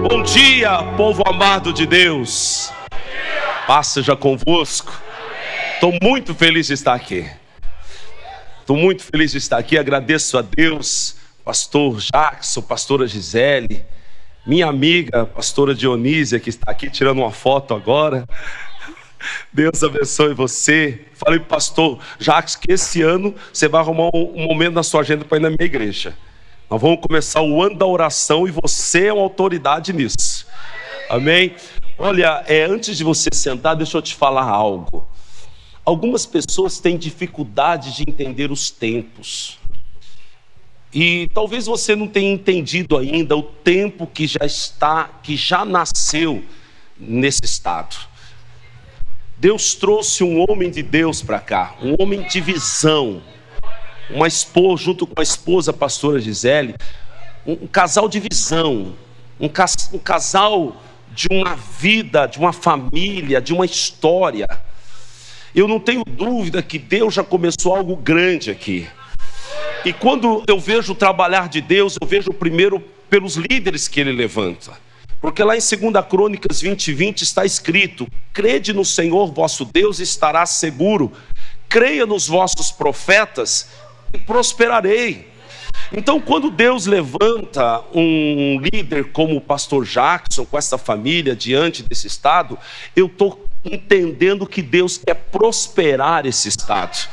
Bom dia, povo amado de Deus. Paz seja convosco. Estou muito feliz de estar aqui. Agradeço a Deus, pastor Jackson, pastora Gisele, minha amiga, pastora Dionísia, que está aqui tirando uma foto agora. Deus abençoe você. Falei para o pastor Jackson que esse ano você vai arrumar um momento na sua agenda para ir na minha igreja. Nós vamos começar o ano da oração e você é uma autoridade nisso. Amém? Olha, antes de você sentar, deixa eu te falar algo. Algumas pessoas têm dificuldade de entender os tempos. E talvez você não tenha entendido ainda o tempo que já nasceu nesse estado. Deus trouxe um homem de Deus para cá, um homem de visão. Uma esposa, junto com a esposa, a pastora Gisele, um casal de visão, um casal de uma vida, de uma família, de uma história. Eu não tenho dúvida que Deus já começou algo grande aqui. E quando eu vejo o trabalhar de Deus, eu vejo primeiro pelos líderes que Ele levanta. Porque lá em 2 Crônicas 20:20 está escrito: crede no Senhor vosso Deus e estará seguro. Creia nos vossos profetas e prosperarei. Então, quando Deus levanta um líder como o pastor Jackson, com essa família diante desse estado, eu estou entendendo que Deus quer prosperar esse estado.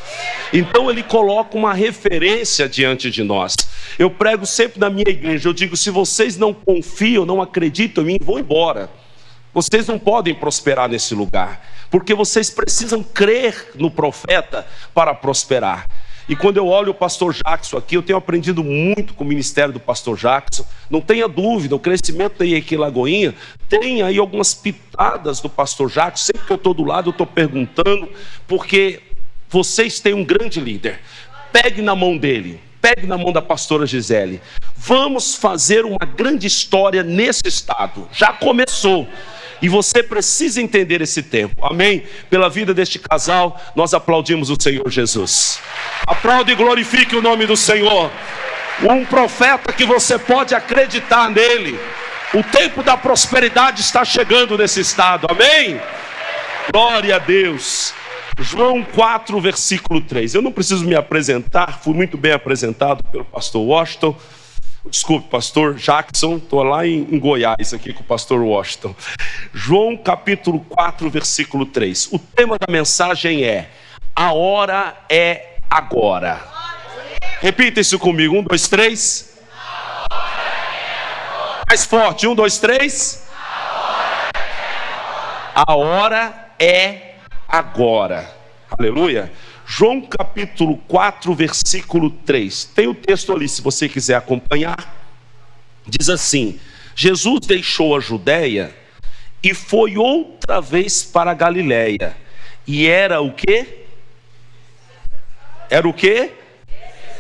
Então ele coloca uma referência diante de nós. Eu prego sempre na minha igreja, eu digo: se vocês não confiam, não acreditam em mim, vão embora. Vocês não podem prosperar nesse lugar, porque vocês precisam crer no profeta para prosperar. E quando eu olho o pastor Jackson aqui, eu tenho aprendido muito com o ministério do pastor Jackson. Não tenha dúvida, o crescimento daí aqui em Lagoinha tem aí algumas pitadas do pastor Jackson. Sempre que eu estou do lado, eu estou perguntando, porque vocês têm um grande líder. Pegue na mão dele, pegue na mão da pastora Gisele. Vamos fazer uma grande história nesse estado. Já começou. E você precisa entender esse tempo. Amém? Pela vida deste casal, nós aplaudimos o Senhor Jesus. Aplaude e glorifique o nome do Senhor. Um profeta que você pode acreditar nele. O tempo da prosperidade está chegando nesse estado. Amém? Glória a Deus. João 4, versículo 3. Eu não preciso me apresentar, fui muito bem apresentado pelo pastor Washington. Desculpe, pastor Jackson, estou lá em Goiás aqui com o pastor Washington. João capítulo 4, versículo 3. O tema da mensagem é: a hora é agora. Repita isso comigo, 1, 2, 3. Mais forte, 1, 2, 3. A hora é agora. Aleluia. João capítulo 4, versículo 3. Tem o texto ali, se você quiser acompanhar. Diz assim: Jesus deixou a Judéia e foi outra vez para a Galiléia. E era o quê? Era o quê?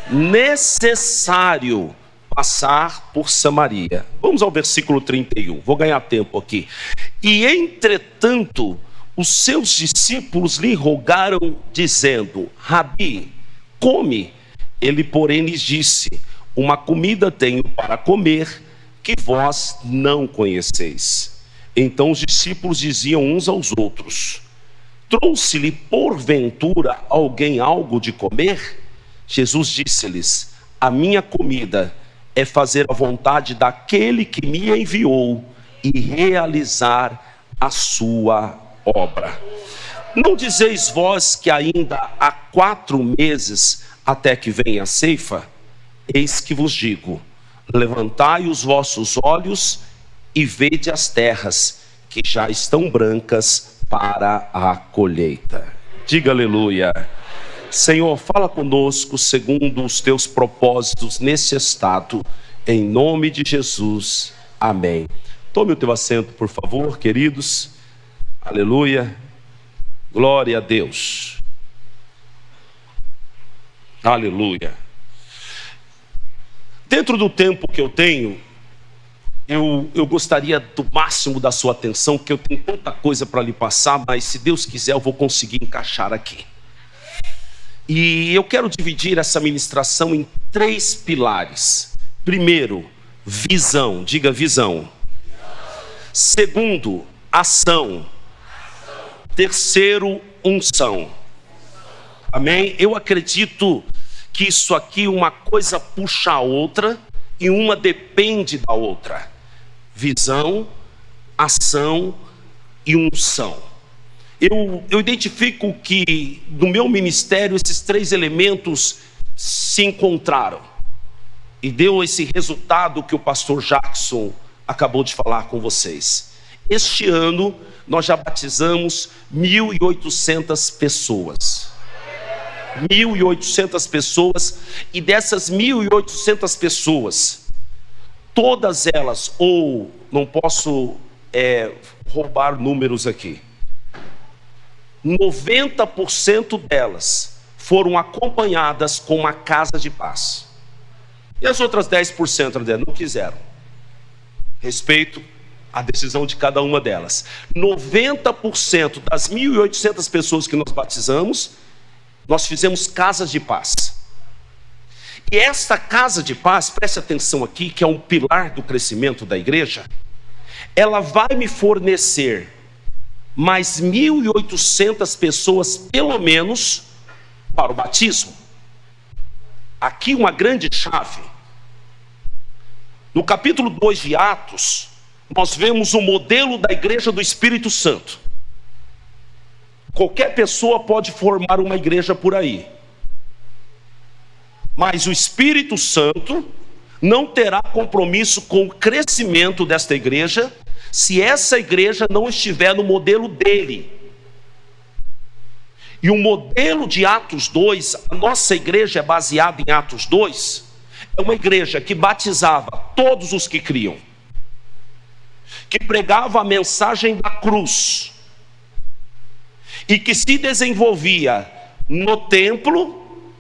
Necessário passar por Samaria. Vamos ao versículo 31. Vou ganhar tempo aqui. E entretanto, os seus discípulos lhe rogaram, dizendo: Rabi, come. Ele, porém, lhes disse: uma comida tenho para comer, que vós não conheceis. Então os discípulos diziam uns aos outros: trouxe-lhe porventura alguém algo de comer? Jesus disse-lhes: a minha comida é fazer a vontade daquele que me enviou e realizar a sua obra. Não dizeis vós que ainda há 4 meses até que venha a ceifa? Eis que vos digo: levantai os vossos olhos e vede as terras, que já estão brancas para a colheita. Diga aleluia. Senhor, fala conosco segundo os teus propósitos nesse estado, em nome de Jesus, amém. Tome o teu assento, por favor, queridos. Aleluia, glória a Deus, aleluia. Dentro do tempo que eu tenho, eu gostaria do máximo da sua atenção, porque eu tenho tanta coisa para lhe passar, mas se Deus quiser eu vou conseguir encaixar aqui. E eu quero dividir essa ministração em 3 pilares. Primeiro, visão, diga visão. Segundo, ação. Terceiro, unção. Amém? Eu acredito que isso aqui, uma coisa puxa a outra e uma depende da outra. Visão, ação e unção. Eu identifico que no meu ministério esses três elementos se encontraram e deu esse resultado que o pastor Jackson acabou de falar com vocês. Este ano nós já batizamos 1.800 pessoas. 1.800 pessoas, e dessas 1.800 pessoas, todas elas, ou não posso roubar números aqui, 90% delas foram acompanhadas com uma casa de paz. E as outras 10%, André, não quiseram. Respeito a decisão de cada uma delas. 90% das 1.800 pessoas que nós batizamos, nós fizemos casas de paz. E esta casa de paz, preste atenção aqui, que é um pilar do crescimento da igreja, ela vai me fornecer mais 1.800 pessoas, pelo menos, para o batismo. Aqui uma grande chave. No capítulo 2 de Atos, nós vemos o modelo da igreja do Espírito Santo. Qualquer pessoa pode formar uma igreja por aí, mas o Espírito Santo não terá compromisso com o crescimento desta igreja se essa igreja não estiver no modelo dele. E o modelo de Atos 2, a nossa igreja é baseada em Atos 2, é uma igreja que batizava todos os que criam, que pregava a mensagem da cruz, e que se desenvolvia no templo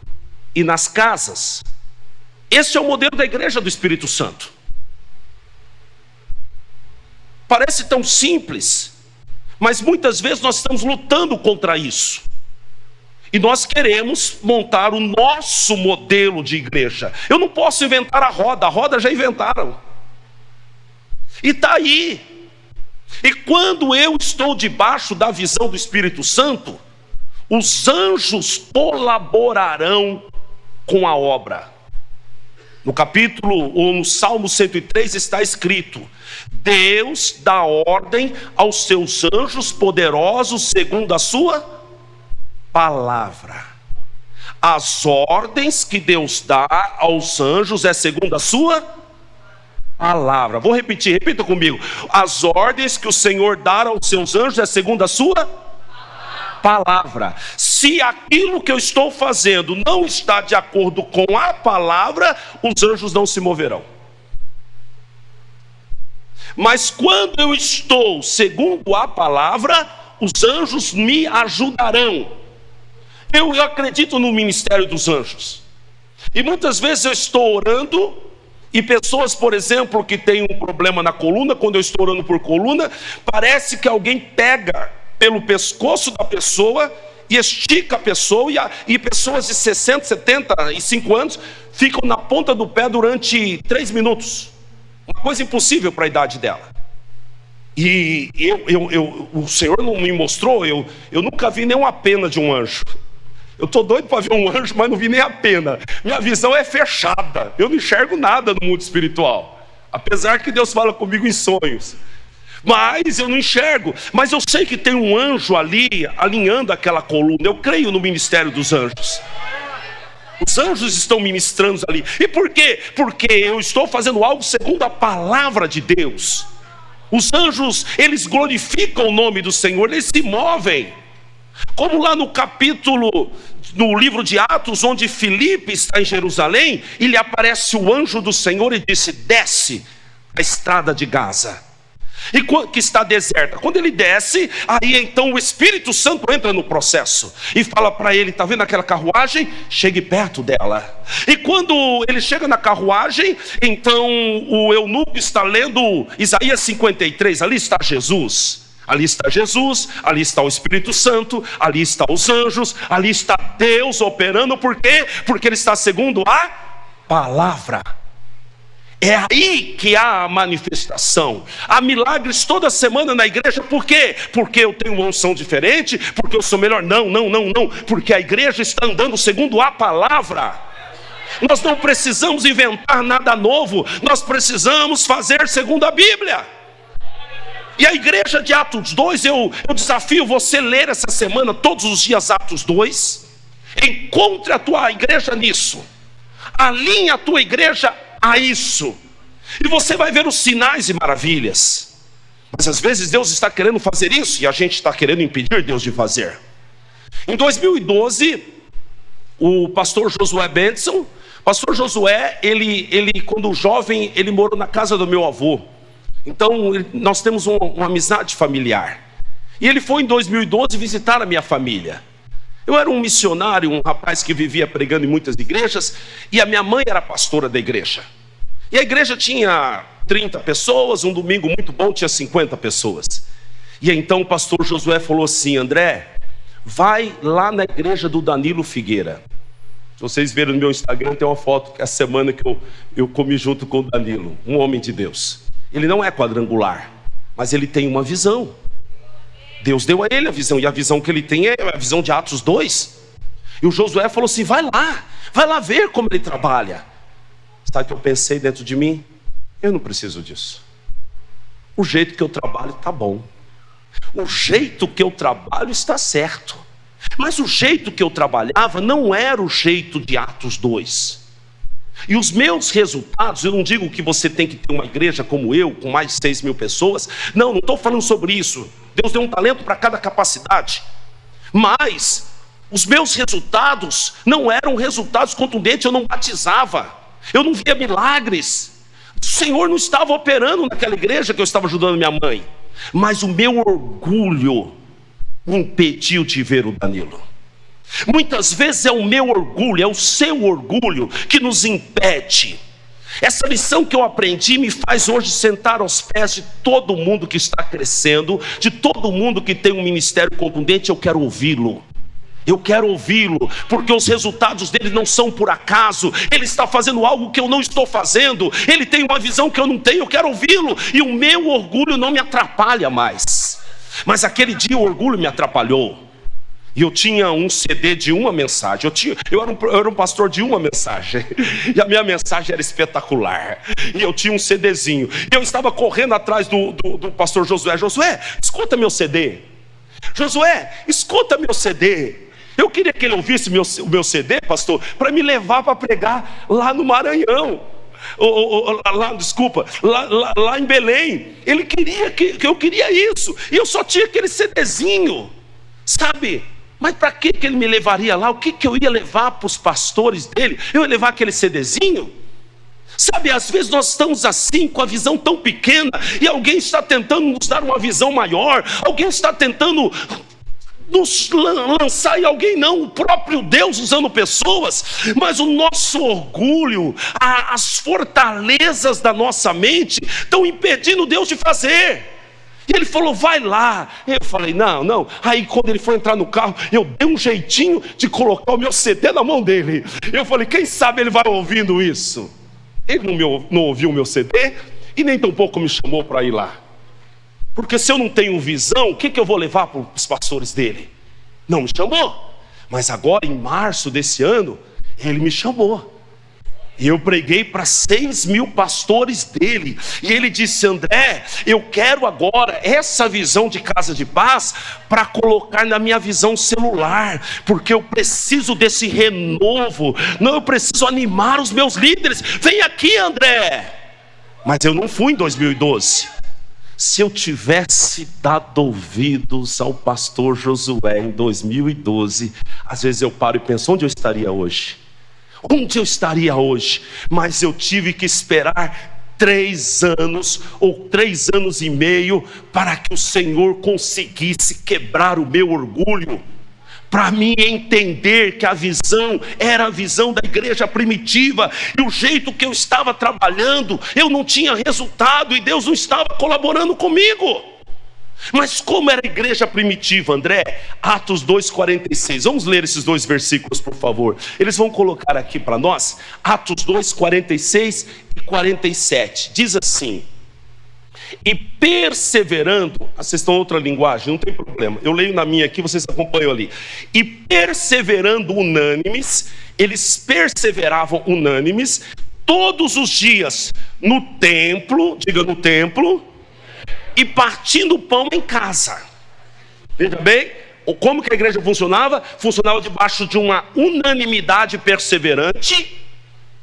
e nas casas. Esse é o modelo da igreja do Espírito Santo. Parece tão simples, mas muitas vezes nós estamos lutando contra isso. E nós queremos montar o nosso modelo de igreja. Eu não posso inventar a roda já inventaram. E está aí. E quando eu estou debaixo da visão do Espírito Santo, os anjos colaborarão com a obra. No capítulo, ou no Salmo 103 está escrito: Deus dá ordem aos seus anjos poderosos segundo a sua palavra. As ordens que Deus dá aos anjos é segundo a sua palavra. Vou repetir, repita comigo. As ordens que o Senhor dá aos seus anjos é segundo a sua palavra. Se aquilo que eu estou fazendo não está de acordo com a palavra, os anjos não se moverão. Mas quando eu estou segundo a palavra, os anjos me ajudarão. Eu acredito no ministério dos anjos. E muitas vezes eu estou orando, e pessoas, por exemplo, que têm um problema na coluna, quando eu estou orando por coluna, parece que alguém pega pelo pescoço da pessoa e estica a pessoa, e pessoas de 60, 75 anos ficam na ponta do pé durante 3 minutos. Uma coisa impossível para a idade dela. E o Senhor não me mostrou, eu nunca vi nenhuma pena de um anjo. Eu estou doido para ver um anjo, mas não vi nem a pena. Minha visão é fechada, eu não enxergo nada no mundo espiritual, apesar que Deus fala comigo em sonhos. Mas eu não enxergo, mas eu sei que tem um anjo ali alinhando aquela coluna. Eu creio no ministério dos anjos. Os anjos estão ministrando ali. E por quê? Porque eu estou fazendo algo segundo a palavra de Deus. Os anjos, eles glorificam o nome do Senhor, eles se movem. Como lá no capítulo, no livro de Atos, onde Filipe está em Jerusalém, e lhe aparece o anjo do Senhor e disse: desce a estrada de Gaza, e que está deserta. Quando ele desce, aí então o Espírito Santo entra no processo e fala para ele: está vendo aquela carruagem? Chegue perto dela. E quando ele chega na carruagem, então o eunuco está lendo Isaías 53, ali está Jesus. Ali está Jesus, ali está o Espírito Santo, ali estão os anjos, ali está Deus operando. Por quê? Porque ele está segundo a palavra. É aí que há a manifestação. Há milagres toda semana na igreja. Por quê? Porque eu tenho uma unção diferente? Porque eu sou melhor? Não. Porque a igreja está andando segundo a palavra. Nós não precisamos inventar nada novo. Nós precisamos fazer segundo a Bíblia. E a igreja de Atos 2, eu desafio você a ler essa semana, todos os dias, Atos 2. Encontre a tua igreja nisso. Alinhe a tua igreja a isso, e você vai ver os sinais e maravilhas. Mas às vezes Deus está querendo fazer isso e a gente está querendo impedir Deus de fazer. Em 2012, o pastor Josué Benson, pastor Josué, ele quando jovem, ele morou na casa do meu avô. Então nós temos uma amizade familiar. E ele foi em 2012 visitar a minha família. Eu era um missionário, um rapaz que vivia pregando em muitas igrejas, e a minha mãe era pastora da igreja. E a igreja tinha 30 pessoas, um domingo muito bom tinha 50 pessoas. E então o pastor Josué falou assim: André, vai lá na igreja do Danilo Figueira. Se vocês verem no meu Instagram, tem uma foto que a semana que eu comi junto com o Danilo, um homem de Deus. Ele não é quadrangular, mas ele tem uma visão. Deus deu a ele a visão, e a visão que ele tem é a visão de Atos 2. E o Josué falou assim: vai lá ver como ele trabalha. Sabe o que eu pensei dentro de mim? Eu não preciso disso. O jeito que eu trabalho está bom. O jeito que eu trabalho está certo. Mas o jeito que eu trabalhava não era o jeito de Atos 2. E os meus resultados, eu não digo que você tem que ter uma igreja como eu, com mais de 6 mil pessoas. Não estou falando sobre isso. Deus deu um talento para cada capacidade. Mas os meus resultados não eram resultados contundentes. Eu não batizava, eu não via milagres. O Senhor não estava operando naquela igreja que eu estava ajudando minha mãe. Mas o meu orgulho me impediu de ver o Danilo. Muitas vezes é o meu orgulho, é o seu orgulho que nos impede. Essa lição que eu aprendi me faz hoje sentar aos pés de todo mundo que está crescendo, de todo mundo que tem um ministério contundente. Eu quero ouvi-lo. Eu quero ouvi-lo, porque os resultados dele não são por acaso. Ele está fazendo algo que eu não estou fazendo. Ele tem uma visão que eu não tenho. Eu quero ouvi-lo. E o meu orgulho não me atrapalha mais. Mas aquele dia o orgulho me atrapalhou. E eu tinha um CD de uma mensagem. Eu era um pastor de uma mensagem. E a minha mensagem era espetacular. E eu tinha um CDzinho. E eu estava correndo atrás do pastor Josué. Josué, escuta meu CD. Josué, escuta meu CD. Eu queria que ele ouvisse o meu CD, pastor, para me levar para pregar lá no Maranhão. Lá em Belém. Ele queria que eu queria isso. E eu só tinha aquele CDzinho, sabe? Mas para que ele me levaria lá? O que eu ia levar para os pastores dele? Eu ia levar aquele CDzinho? Sabe, às vezes nós estamos assim, com a visão tão pequena, e alguém está tentando nos dar uma visão maior. Alguém está tentando nos lançar, e alguém não, o próprio Deus usando pessoas. Mas o nosso orgulho, as fortalezas da nossa mente estão impedindo Deus de fazer. E ele falou: vai lá. Eu falei: não. Aí quando ele foi entrar no carro, eu dei um jeitinho de colocar o meu CD na mão dele. Eu falei: quem sabe ele vai ouvindo isso. Ele não ouviu o meu CD e nem tampouco me chamou para ir lá. Porque se eu não tenho visão, o que eu vou levar para os pastores dele? Não me chamou. Mas agora em março desse ano, ele me chamou. E eu preguei para 6 mil pastores dele. E ele disse: André, eu quero agora essa visão de casa de paz para colocar na minha visão celular, porque eu preciso desse renovo. Não, eu preciso animar os meus líderes. Vem aqui, André. Mas eu não fui em 2012. Se eu tivesse dado ouvidos ao pastor Josué em 2012, às vezes eu paro e penso: onde eu estaria hoje? Onde eu estaria hoje? Mas eu tive que esperar 3 anos ou 3 anos e meio para que o Senhor conseguisse quebrar o meu orgulho, para mim entender que a visão era a visão da igreja primitiva, e o jeito que eu estava trabalhando, eu não tinha resultado, e Deus não estava colaborando comigo. Mas como era a igreja primitiva, André? Atos 2,46. Vamos ler esses dois versículos, por favor. Eles vão colocar aqui para nós. Atos 2,46 e 47. Diz assim: e perseverando, vocês estão em outra linguagem, não tem problema, eu leio na minha aqui, vocês acompanham ali. E perseverando unânimes, eles perseveravam unânimes todos os dias no templo, diga no templo, e partindo o pão em casa. Veja bem, como que a igreja funcionava? Funcionava debaixo de uma unanimidade perseverante,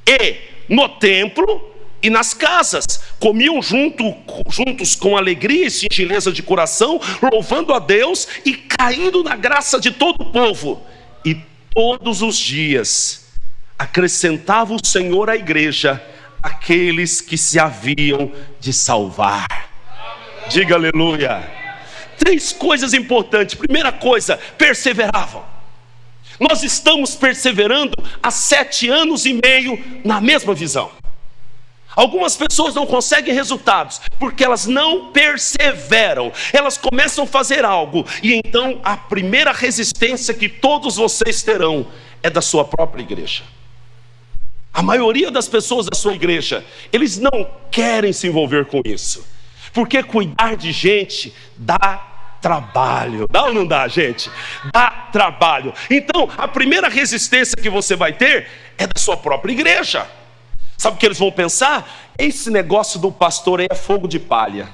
e no templo e nas casas, comiam juntos com alegria e singeleza de coração, louvando a Deus e caindo na graça de todo o povo. E todos os dias acrescentava o Senhor à igreja aqueles que se haviam de salvar. Diga aleluia. 3 coisas importantes. Primeira coisa, perseveravam. Nós estamos perseverando há 7 anos e meio na mesma visão. Algumas pessoas não conseguem resultados porque elas não perseveram. Elas começam a fazer algo e então a primeira resistência que todos vocês terão é da sua própria igreja. A maioria das pessoas da sua igreja, eles não querem se envolver com isso, porque cuidar de gente dá trabalho. Dá ou não dá, gente? Dá trabalho. Então a primeira resistência que você vai ter é da sua própria igreja. Sabe o que eles vão pensar? Esse negócio do pastor aí é fogo de palha.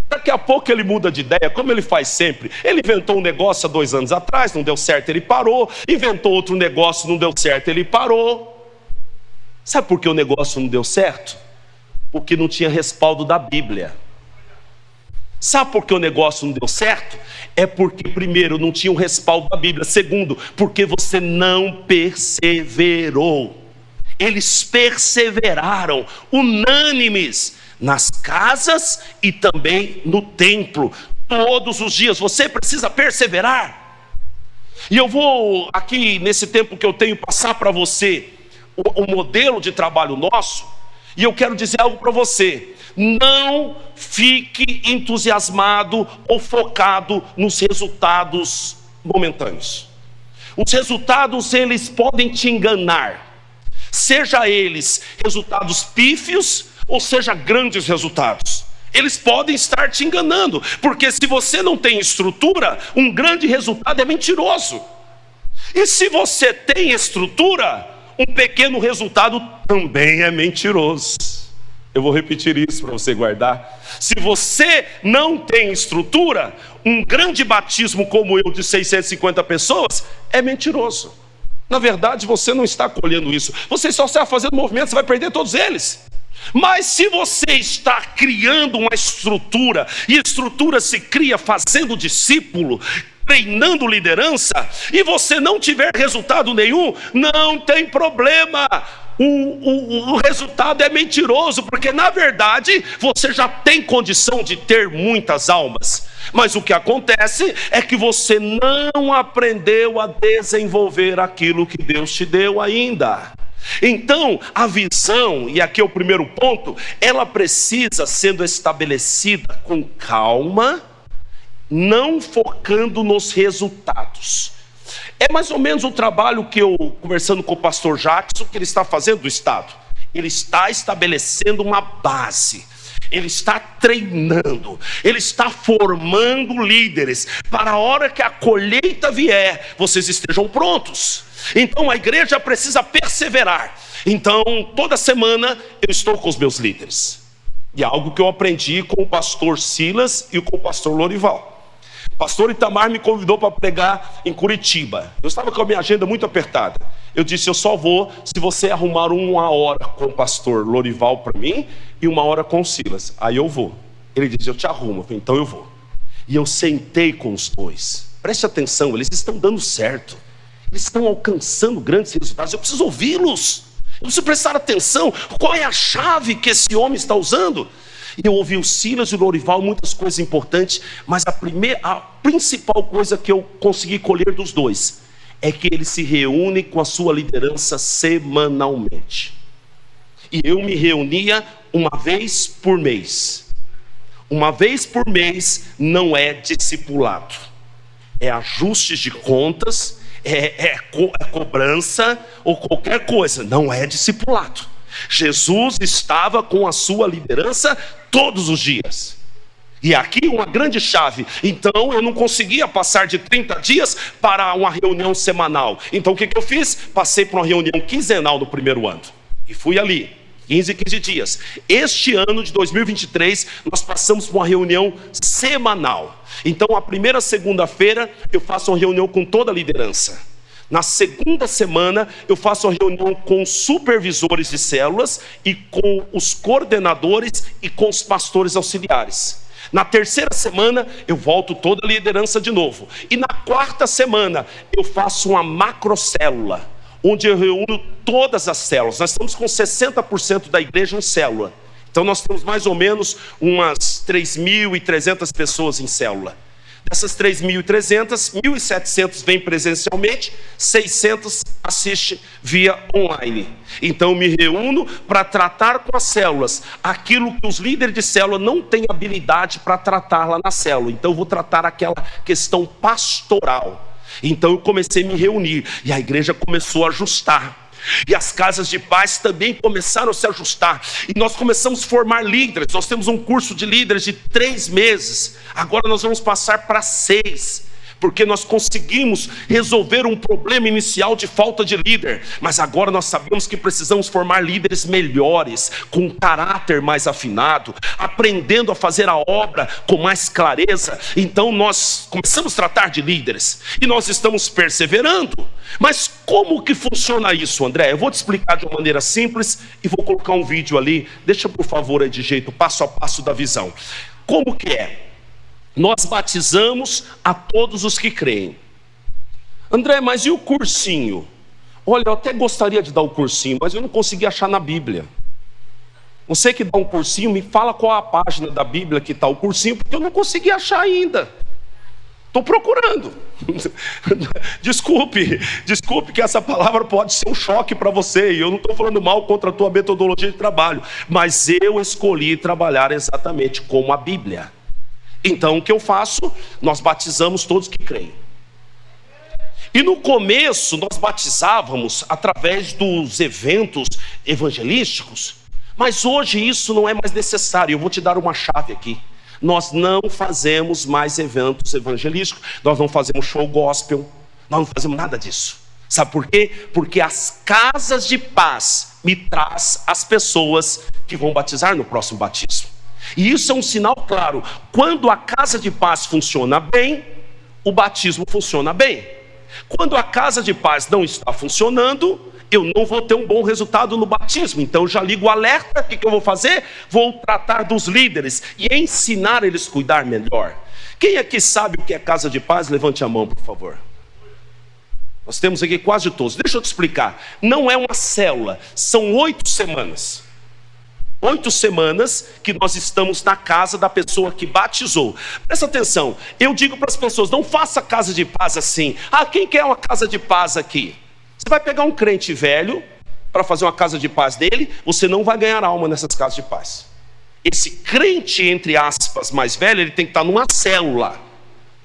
Daqui a pouco ele muda de ideia, como ele faz sempre. Ele inventou um negócio há 2 anos atrás, não deu certo, ele parou. Inventou outro negócio, não deu certo, ele parou. Sabe por que o negócio não deu certo? Porque não tinha respaldo da Bíblia. Sabe por que o negócio não deu certo? É porque, primeiro, não tinha um respaldo da Bíblia. Segundo, porque você não perseverou. Eles perseveraram, unânimes, nas casas e também no templo, todos os dias. Você precisa perseverar. E eu vou aqui, nesse tempo que eu tenho, passar para você o modelo de trabalho nosso. E eu quero dizer algo para você: não fique entusiasmado ou focado nos resultados momentâneos. Os resultados, eles podem te enganar, seja eles resultados pífios ou seja grandes resultados. Eles podem estar te enganando, porque se você não tem estrutura, um grande resultado é mentiroso. E se você tem estrutura, um pequeno resultado também é mentiroso. Eu vou repetir isso para você guardar. Se você não tem estrutura, um grande batismo como eu de 650 pessoas é mentiroso. Na verdade, você não está colhendo isso. Você só está fazendo movimento, você vai perder todos eles. Mas se você está criando uma estrutura, e estrutura se cria fazendo discípulo, treinando liderança, e você não tiver resultado nenhum, não tem problema. O resultado é mentiroso, porque na verdade você já tem condição de ter muitas almas, mas o que acontece é que você não aprendeu a desenvolver aquilo que Deus te deu ainda. Então a visão, e aqui é o primeiro ponto, ela precisa sendo estabelecida com calma, não focando nos resultados. É mais ou menos o trabalho que eu, conversando com o pastor Jackson, que ele está fazendo do Estado. Ele está estabelecendo uma base, ele está treinando, ele está formando líderes, para a hora que a colheita vier, vocês estejam prontos. Então a igreja precisa perseverar. Então toda semana eu estou com os meus líderes, e é algo que eu aprendi com o pastor Silas e com o pastor Lorival. O pastor Itamar me convidou para pregar em Curitiba. Eu estava com a minha agenda muito apertada. Eu disse: eu só vou se você arrumar 1 hora com o pastor Lorival para mim e 1 hora com o Silas. Aí eu vou. Ele disse: eu te arrumo. Eu falei: então eu vou. E eu sentei com os dois. Preste atenção, eles estão dando certo. Eles estão alcançando grandes resultados. Eu preciso ouvi-los. Eu preciso prestar atenção. Qual é a chave que esse homem está usando? E eu ouvi o Silas e o Lorival, muitas coisas importantes, mas a principal coisa que eu consegui colher dos dois é que eles se reúnem com a sua liderança semanalmente. E eu me reunia 1 vez por mês. Uma vez por mês não é discipulado. É ajustes de contas, é cobrança ou qualquer coisa. Não é discipulado. Jesus estava com a sua liderança todos os dias. E aqui uma grande chave. Então eu não conseguia passar de 30 dias para uma reunião semanal. Então o que eu fiz? Passei para uma reunião quinzenal no primeiro ano. E fui ali, 15 dias. Este ano de 2023, nós passamos por uma reunião semanal. Então a primeira segunda-feira eu faço uma reunião com toda a liderança. Na segunda semana eu faço uma reunião com supervisores de células e com os coordenadores e com os pastores auxiliares. Na terceira semana eu volto toda a liderança de novo. E na quarta semana eu faço uma macrocélula, onde eu reúno todas as células. Nós estamos com 60% da igreja em célula. Então nós temos mais ou menos umas 3.300 pessoas em célula. Dessas 3.300, 1.700 vêm presencialmente, 600 assistem via online. Então eu me reúno para tratar com as células aquilo que os líderes de célula não têm habilidade para tratar lá na célula. Então eu vou tratar aquela questão pastoral. Então eu comecei a me reunir e a igreja começou a ajustar. E as casas de paz também começaram a se ajustar. E nós começamos a formar líderes. Nós temos um curso de líderes de 3 meses. Agora nós vamos passar para 6. Porque nós conseguimos resolver um problema inicial de falta de líder. Mas agora nós sabemos que precisamos formar líderes melhores, com caráter mais afinado, aprendendo a fazer a obra com mais clareza. Então nós começamos a tratar de líderes. E nós estamos perseverando. Mas como que funciona isso, André? Eu vou te explicar de uma maneira simples e vou colocar um vídeo ali. Deixa por favor aí de jeito, passo a passo da visão. Como que é? Nós batizamos a todos os que creem. André, mas e o cursinho? Olha, eu até gostaria de dar o cursinho, mas eu não consegui achar na Bíblia. Você que dá um cursinho, me fala qual a página da Bíblia que está o cursinho, porque eu não consegui achar ainda. Estou procurando. Desculpe que essa palavra pode ser um choque para você. E eu não estou falando mal contra a tua metodologia de trabalho. Mas eu escolhi trabalhar exatamente como a Bíblia. Então o que eu faço? Nós batizamos todos que creem. E no começo nós batizávamos através dos eventos evangelísticos. Mas hoje isso não é mais necessário. Eu vou te dar uma chave aqui. Nós não fazemos mais eventos evangelísticos. Nós não fazemos show gospel. Nós não fazemos nada disso. Sabe por quê? Porque as casas de paz me traz as pessoas que vão batizar no próximo batismo. E isso é um sinal claro. Quando a casa de paz funciona bem, o batismo funciona bem. Quando a casa de paz não está funcionando, eu não vou ter um bom resultado no batismo. Então eu já ligo o alerta. O que eu vou fazer? Vou tratar dos líderes e ensinar eles a cuidar melhor. Quem aqui sabe o que é casa de paz? Levante a mão, por favor. Nós temos aqui quase todos. Deixa eu te explicar. Não é uma célula, são 8 semanas. 8 semanas que nós estamos na casa da pessoa que batizou. Presta atenção, eu digo para as pessoas, não faça casa de paz assim. Quem quer uma casa de paz aqui? Você vai pegar um crente velho para fazer uma casa de paz dele, você não vai ganhar alma nessas casas de paz. Esse crente, entre aspas, mais velho, ele tem que estar numa célula,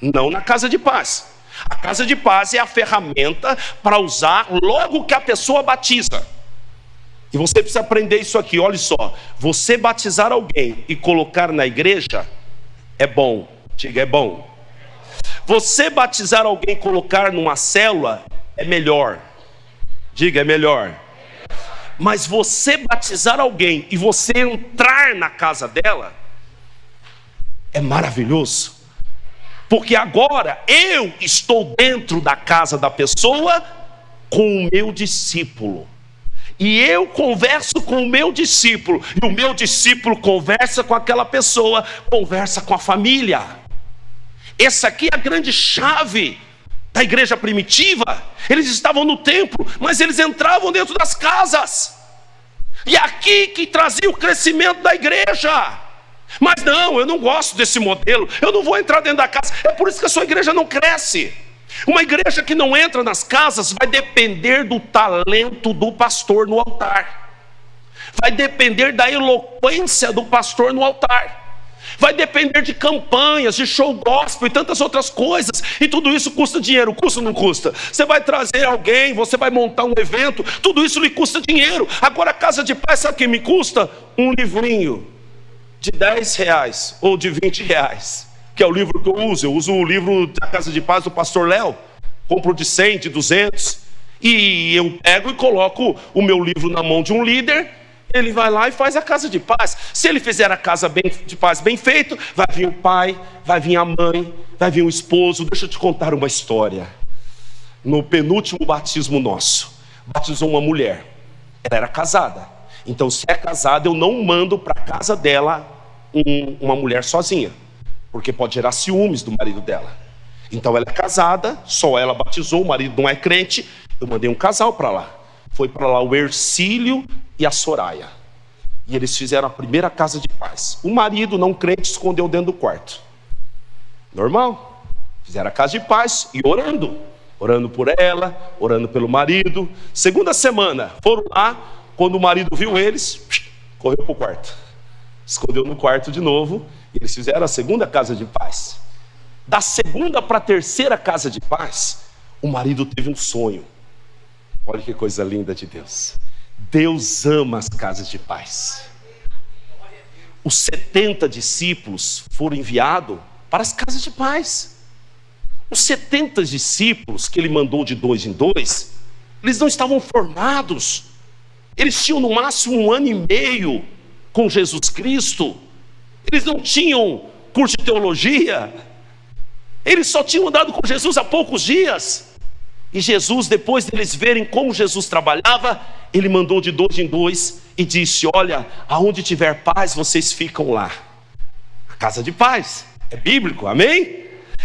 não na casa de paz. A casa de paz é a ferramenta para usar logo que a pessoa batiza. E você precisa aprender isso aqui, olha só. Você batizar alguém e colocar na igreja é bom. Diga, é bom. Você batizar alguém e colocar numa célula é melhor. Diga, é melhor. Mas você batizar alguém e você entrar na casa dela é maravilhoso. Porque agora eu estou dentro da casa da pessoa com o meu discípulo. E eu converso com o meu discípulo, e o meu discípulo conversa com aquela pessoa, conversa com a família. Essa aqui é a grande chave da igreja primitiva. Eles estavam no templo, mas eles entravam dentro das casas. E aqui que trazia o crescimento da igreja. Mas não, eu não gosto desse modelo, eu não vou entrar dentro da casa. É por isso que a sua igreja não cresce. Uma igreja que não entra nas casas vai depender do talento do pastor no altar. Vai depender da eloquência do pastor no altar. vai depender de campanhas, de show gospel e tantas outras coisas, e tudo isso custa dinheiro. Custa ou não custa? Você vai trazer alguém, você vai montar um evento, tudo isso lhe custa dinheiro. Agora a casa de paz, sabe o que me custa? Um livrinho de R$10 ou de R$20, que é o livro que eu uso o livro da Casa de Paz do pastor Léo, compro de 100, de 200, e eu pego e coloco o meu livro na mão de um líder, ele vai lá e faz a casa de paz. Se ele fizer a casa de paz bem feito, vai vir o pai, vai vir a mãe, vai vir o esposo. Deixa eu te contar uma história. No penúltimo batismo nosso, batizou uma mulher, ela era casada. Então, se é casada, eu não mando para a casa dela uma mulher sozinha, porque pode gerar ciúmes do marido dela. Então ela é casada, só ela batizou, o marido não é crente. Eu mandei um casal para lá. Foi para lá o Ercílio e a Soraya, e eles fizeram a primeira casa de paz. O marido não crente escondeu dentro do quarto. Normal. Fizeram a casa de paz e orando por ela, orando pelo marido. Segunda semana, foram lá. Quando o marido viu eles, correu para o quarto, escondeu no quarto de novo. E eles fizeram a segunda casa de paz. Da segunda para a terceira casa de paz, o marido teve um sonho. Olha que coisa linda de Deus. Deus ama as casas de paz. Os 70 discípulos foram enviados para as casas de paz. Os 70 discípulos que ele mandou de 2 em 2, eles não estavam formados. Eles tinham no máximo 1 ano e meio com Jesus Cristo. Eles não tinham curso de teologia. Eles só tinham andado com Jesus há poucos dias. E Jesus, depois deles verem como Jesus trabalhava, ele mandou de 2 em 2 e disse: olha, aonde tiver paz, vocês ficam lá. A casa de paz, é bíblico, amém?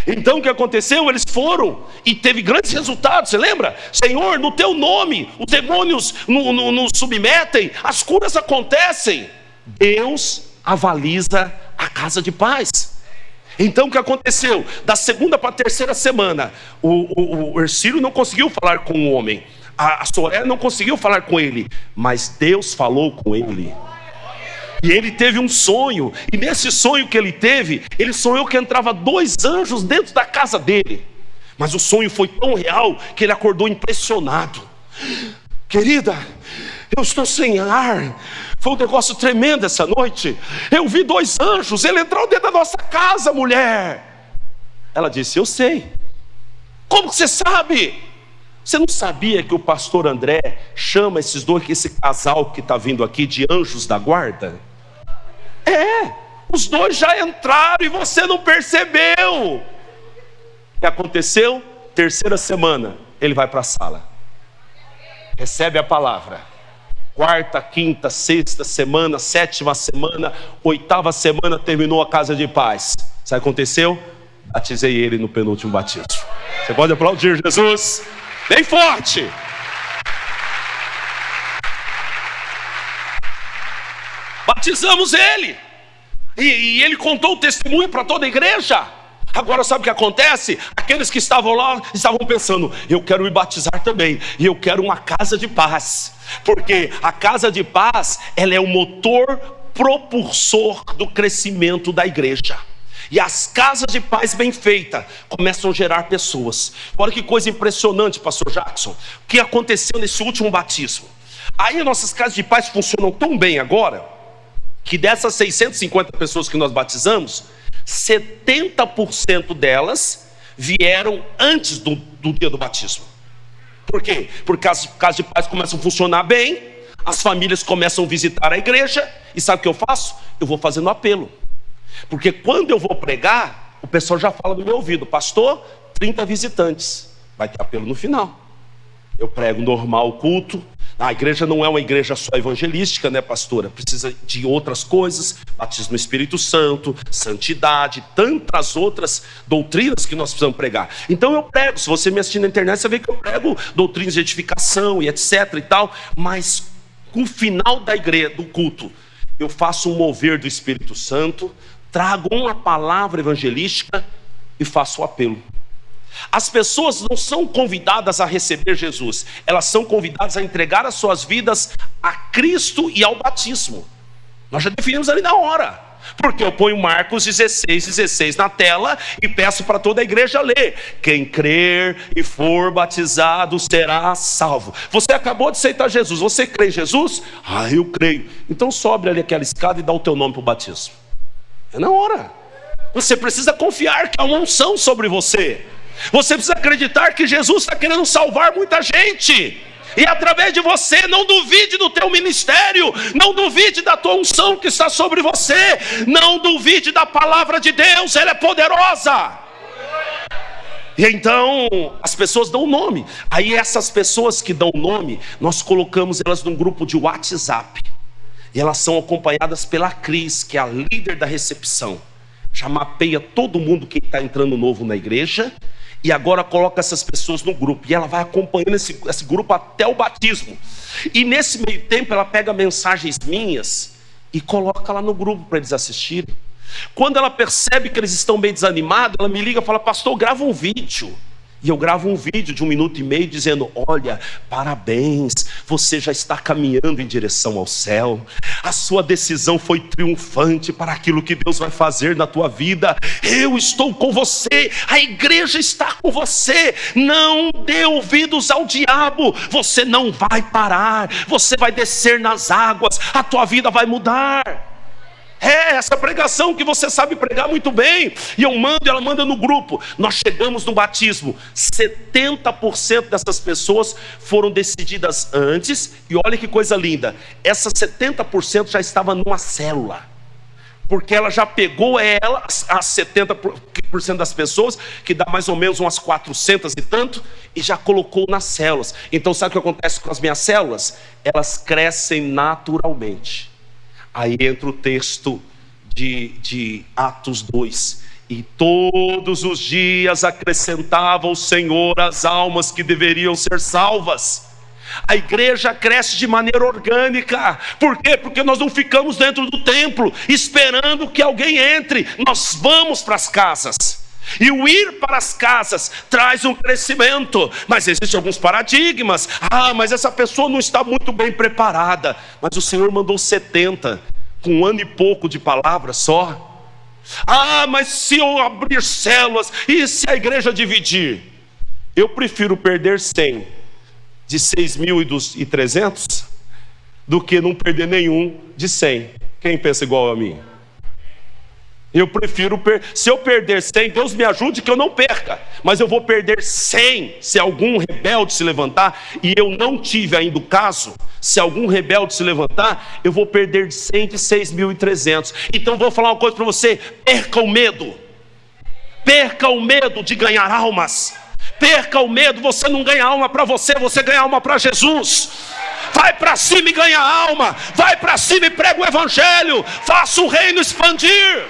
Então o que aconteceu? Eles foram e teve grandes resultados. Você lembra? Senhor, no teu nome os demônios nos submetem, as curas acontecem. Deus avaliza a casa de paz. Então o que aconteceu? Da segunda para a terceira semana, o Ercílio não conseguiu falar com o homem, a Soraya não conseguiu falar com ele, mas Deus falou com ele. E ele teve um sonho, e nesse sonho que ele teve, ele sonhou que entrava 2 anjos dentro da casa dele. Mas o sonho foi tão real que ele acordou impressionado. Querida, eu estou sem ar. Foi um negócio tremendo essa noite. Eu vi 2 anjos, ele entrou dentro da nossa casa, mulher. Ela disse: eu sei. Como que você sabe? Você não sabia que o pastor André chama esse casal que está vindo aqui de anjos da guarda? Os 2 já entraram e você não percebeu. O que aconteceu? Terceira semana, ele vai para a sala, recebe a palavra. Quarta, quinta, sexta semana, 7ª semana, 8ª semana, terminou a casa de paz. Sabe o que aconteceu? Batizei ele no penúltimo batismo. Você pode aplaudir Jesus bem forte. Batizamos ele. E ele contou o testemunho para toda a igreja. Agora sabe o que acontece? Aqueles que estavam lá estavam pensando: eu quero me batizar também, e eu quero uma casa de paz. Porque a casa de paz, ela é o motor propulsor do crescimento da igreja. E as casas de paz bem feitas começam a gerar pessoas. Olha que coisa impressionante, pastor Jackson, o que aconteceu nesse último batismo. Aí nossas casas de paz funcionam tão bem agora, que dessas 650 pessoas que nós batizamos, 70% delas vieram antes do dia do batismo. Por quê? Porque as casas de paz começam a funcionar bem, as famílias começam a visitar a igreja. E sabe o que eu faço? Eu vou fazendo apelo. Porque quando eu vou pregar, o pessoal já fala no meu ouvido: pastor, 30 visitantes, vai ter apelo no final. Eu prego normal o culto. A igreja não é uma igreja só evangelística, né, pastora? Precisa de outras coisas: batismo no Espírito Santo, santidade, tantas outras doutrinas que nós precisamos pregar. Então eu prego. Se você me assistir na internet, você vê que eu prego doutrinas de edificação e etc e tal. Mas no final da igreja, do culto, eu faço um mover do Espírito Santo, trago uma palavra evangelística e faço o apelo. As pessoas não são convidadas a receber Jesus, elas são convidadas a entregar as suas vidas a Cristo e ao batismo. Nós já definimos ali na hora. Porque eu ponho Marcos 16:16 na tela e peço para toda a igreja ler: quem crer e for batizado será salvo. Você acabou de aceitar Jesus, você crê em Jesus? Ah, eu creio. Então sobe ali aquela escada e dá o teu nome para o batismo. É na hora. Você precisa confiar que há uma unção sobre você. Você precisa acreditar que Jesus está querendo salvar muita gente. E através de você, não duvide do teu ministério, não duvide da tua unção que está sobre você, não duvide da palavra de Deus, ela é poderosa. E então as pessoas dão nome. Aí essas pessoas que dão nome, nós colocamos elas num grupo de WhatsApp. E elas são acompanhadas pela Cris, que é a líder da recepção. Já mapeia todo mundo que está entrando novo na igreja. E agora coloca essas pessoas no grupo. E ela vai acompanhando esse grupo até o batismo. E nesse meio tempo ela pega mensagens minhas e coloca lá no grupo para eles assistirem. Quando ela percebe que eles estão bem desanimados, ela me liga e fala: pastor, grava um vídeo. E eu gravo um vídeo de 1 minuto e meio dizendo: olha, parabéns, você já está caminhando em direção ao céu. A sua decisão foi triunfante para aquilo que Deus vai fazer na tua vida. Eu estou com você, a igreja está com você. Não dê ouvidos ao diabo, você não vai parar, você vai descer nas águas, a tua vida vai mudar. É essa pregação que você sabe pregar muito bem. E eu mando, ela manda no grupo. Nós chegamos no batismo, 70% dessas pessoas foram decididas antes. E olha que coisa linda, essas 70% já estava numa célula. Porque ela já pegou as 70% das pessoas, que dá mais ou menos umas 400 e tanto, e já colocou nas células. Então sabe o que acontece com as minhas células? Elas crescem naturalmente. Aí entra o texto de Atos 2. E todos os dias acrescentava o Senhor as almas que deveriam ser salvas. A igreja cresce de maneira orgânica. Por quê? Porque nós não ficamos dentro do templo esperando que alguém entre. Nós vamos para as casas. E o ir para as casas traz um crescimento. Mas existem alguns paradigmas. Ah, mas essa pessoa não está muito bem preparada. Mas o Senhor mandou 70, com 1 ano e pouco de palavra só. Ah, mas se eu abrir células, e se a igreja dividir? Eu prefiro perder 100 de 6.300 do que não perder nenhum de 100. Quem pensa igual a mim? Eu prefiro, se eu perder 100, Deus me ajude que eu não perca. Mas eu vou perder 100 se algum rebelde se levantar. E eu não tive ainda o caso. Se algum rebelde se levantar, eu vou perder 100 de 6.300. Então vou falar uma coisa para você: perca o medo. Perca o medo de ganhar almas. Perca o medo, você não ganha alma para você, você ganha alma para Jesus. Vai para cima e ganha alma. Vai para cima e prega o evangelho. Faça o reino expandir.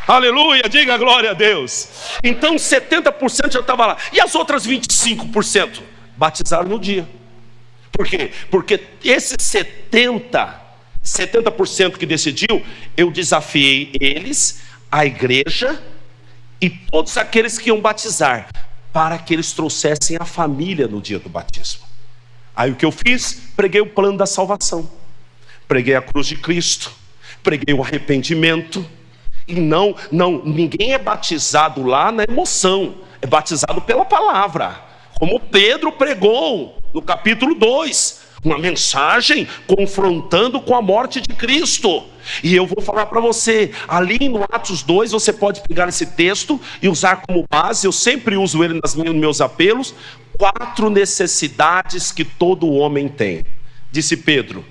Aleluia, diga glória a Deus. Então 70% já estava lá. E as outras 25%? Batizaram no dia. Por quê? Porque esses 70% que decidiu, eu desafiei eles, a igreja e todos aqueles que iam batizar, para que eles trouxessem a família no dia do batismo. Aí o que eu fiz? Preguei o plano da salvação, preguei a cruz de Cristo, preguei o arrependimento. E ninguém é batizado lá na emoção, é batizado pela palavra, como Pedro pregou no capítulo 2, uma mensagem confrontando com a morte de Cristo. E eu vou falar para você, ali no Atos 2, você pode pegar esse texto e usar como base. Eu sempre uso ele nos meus apelos. 4 necessidades que todo homem tem. Disse Pedro: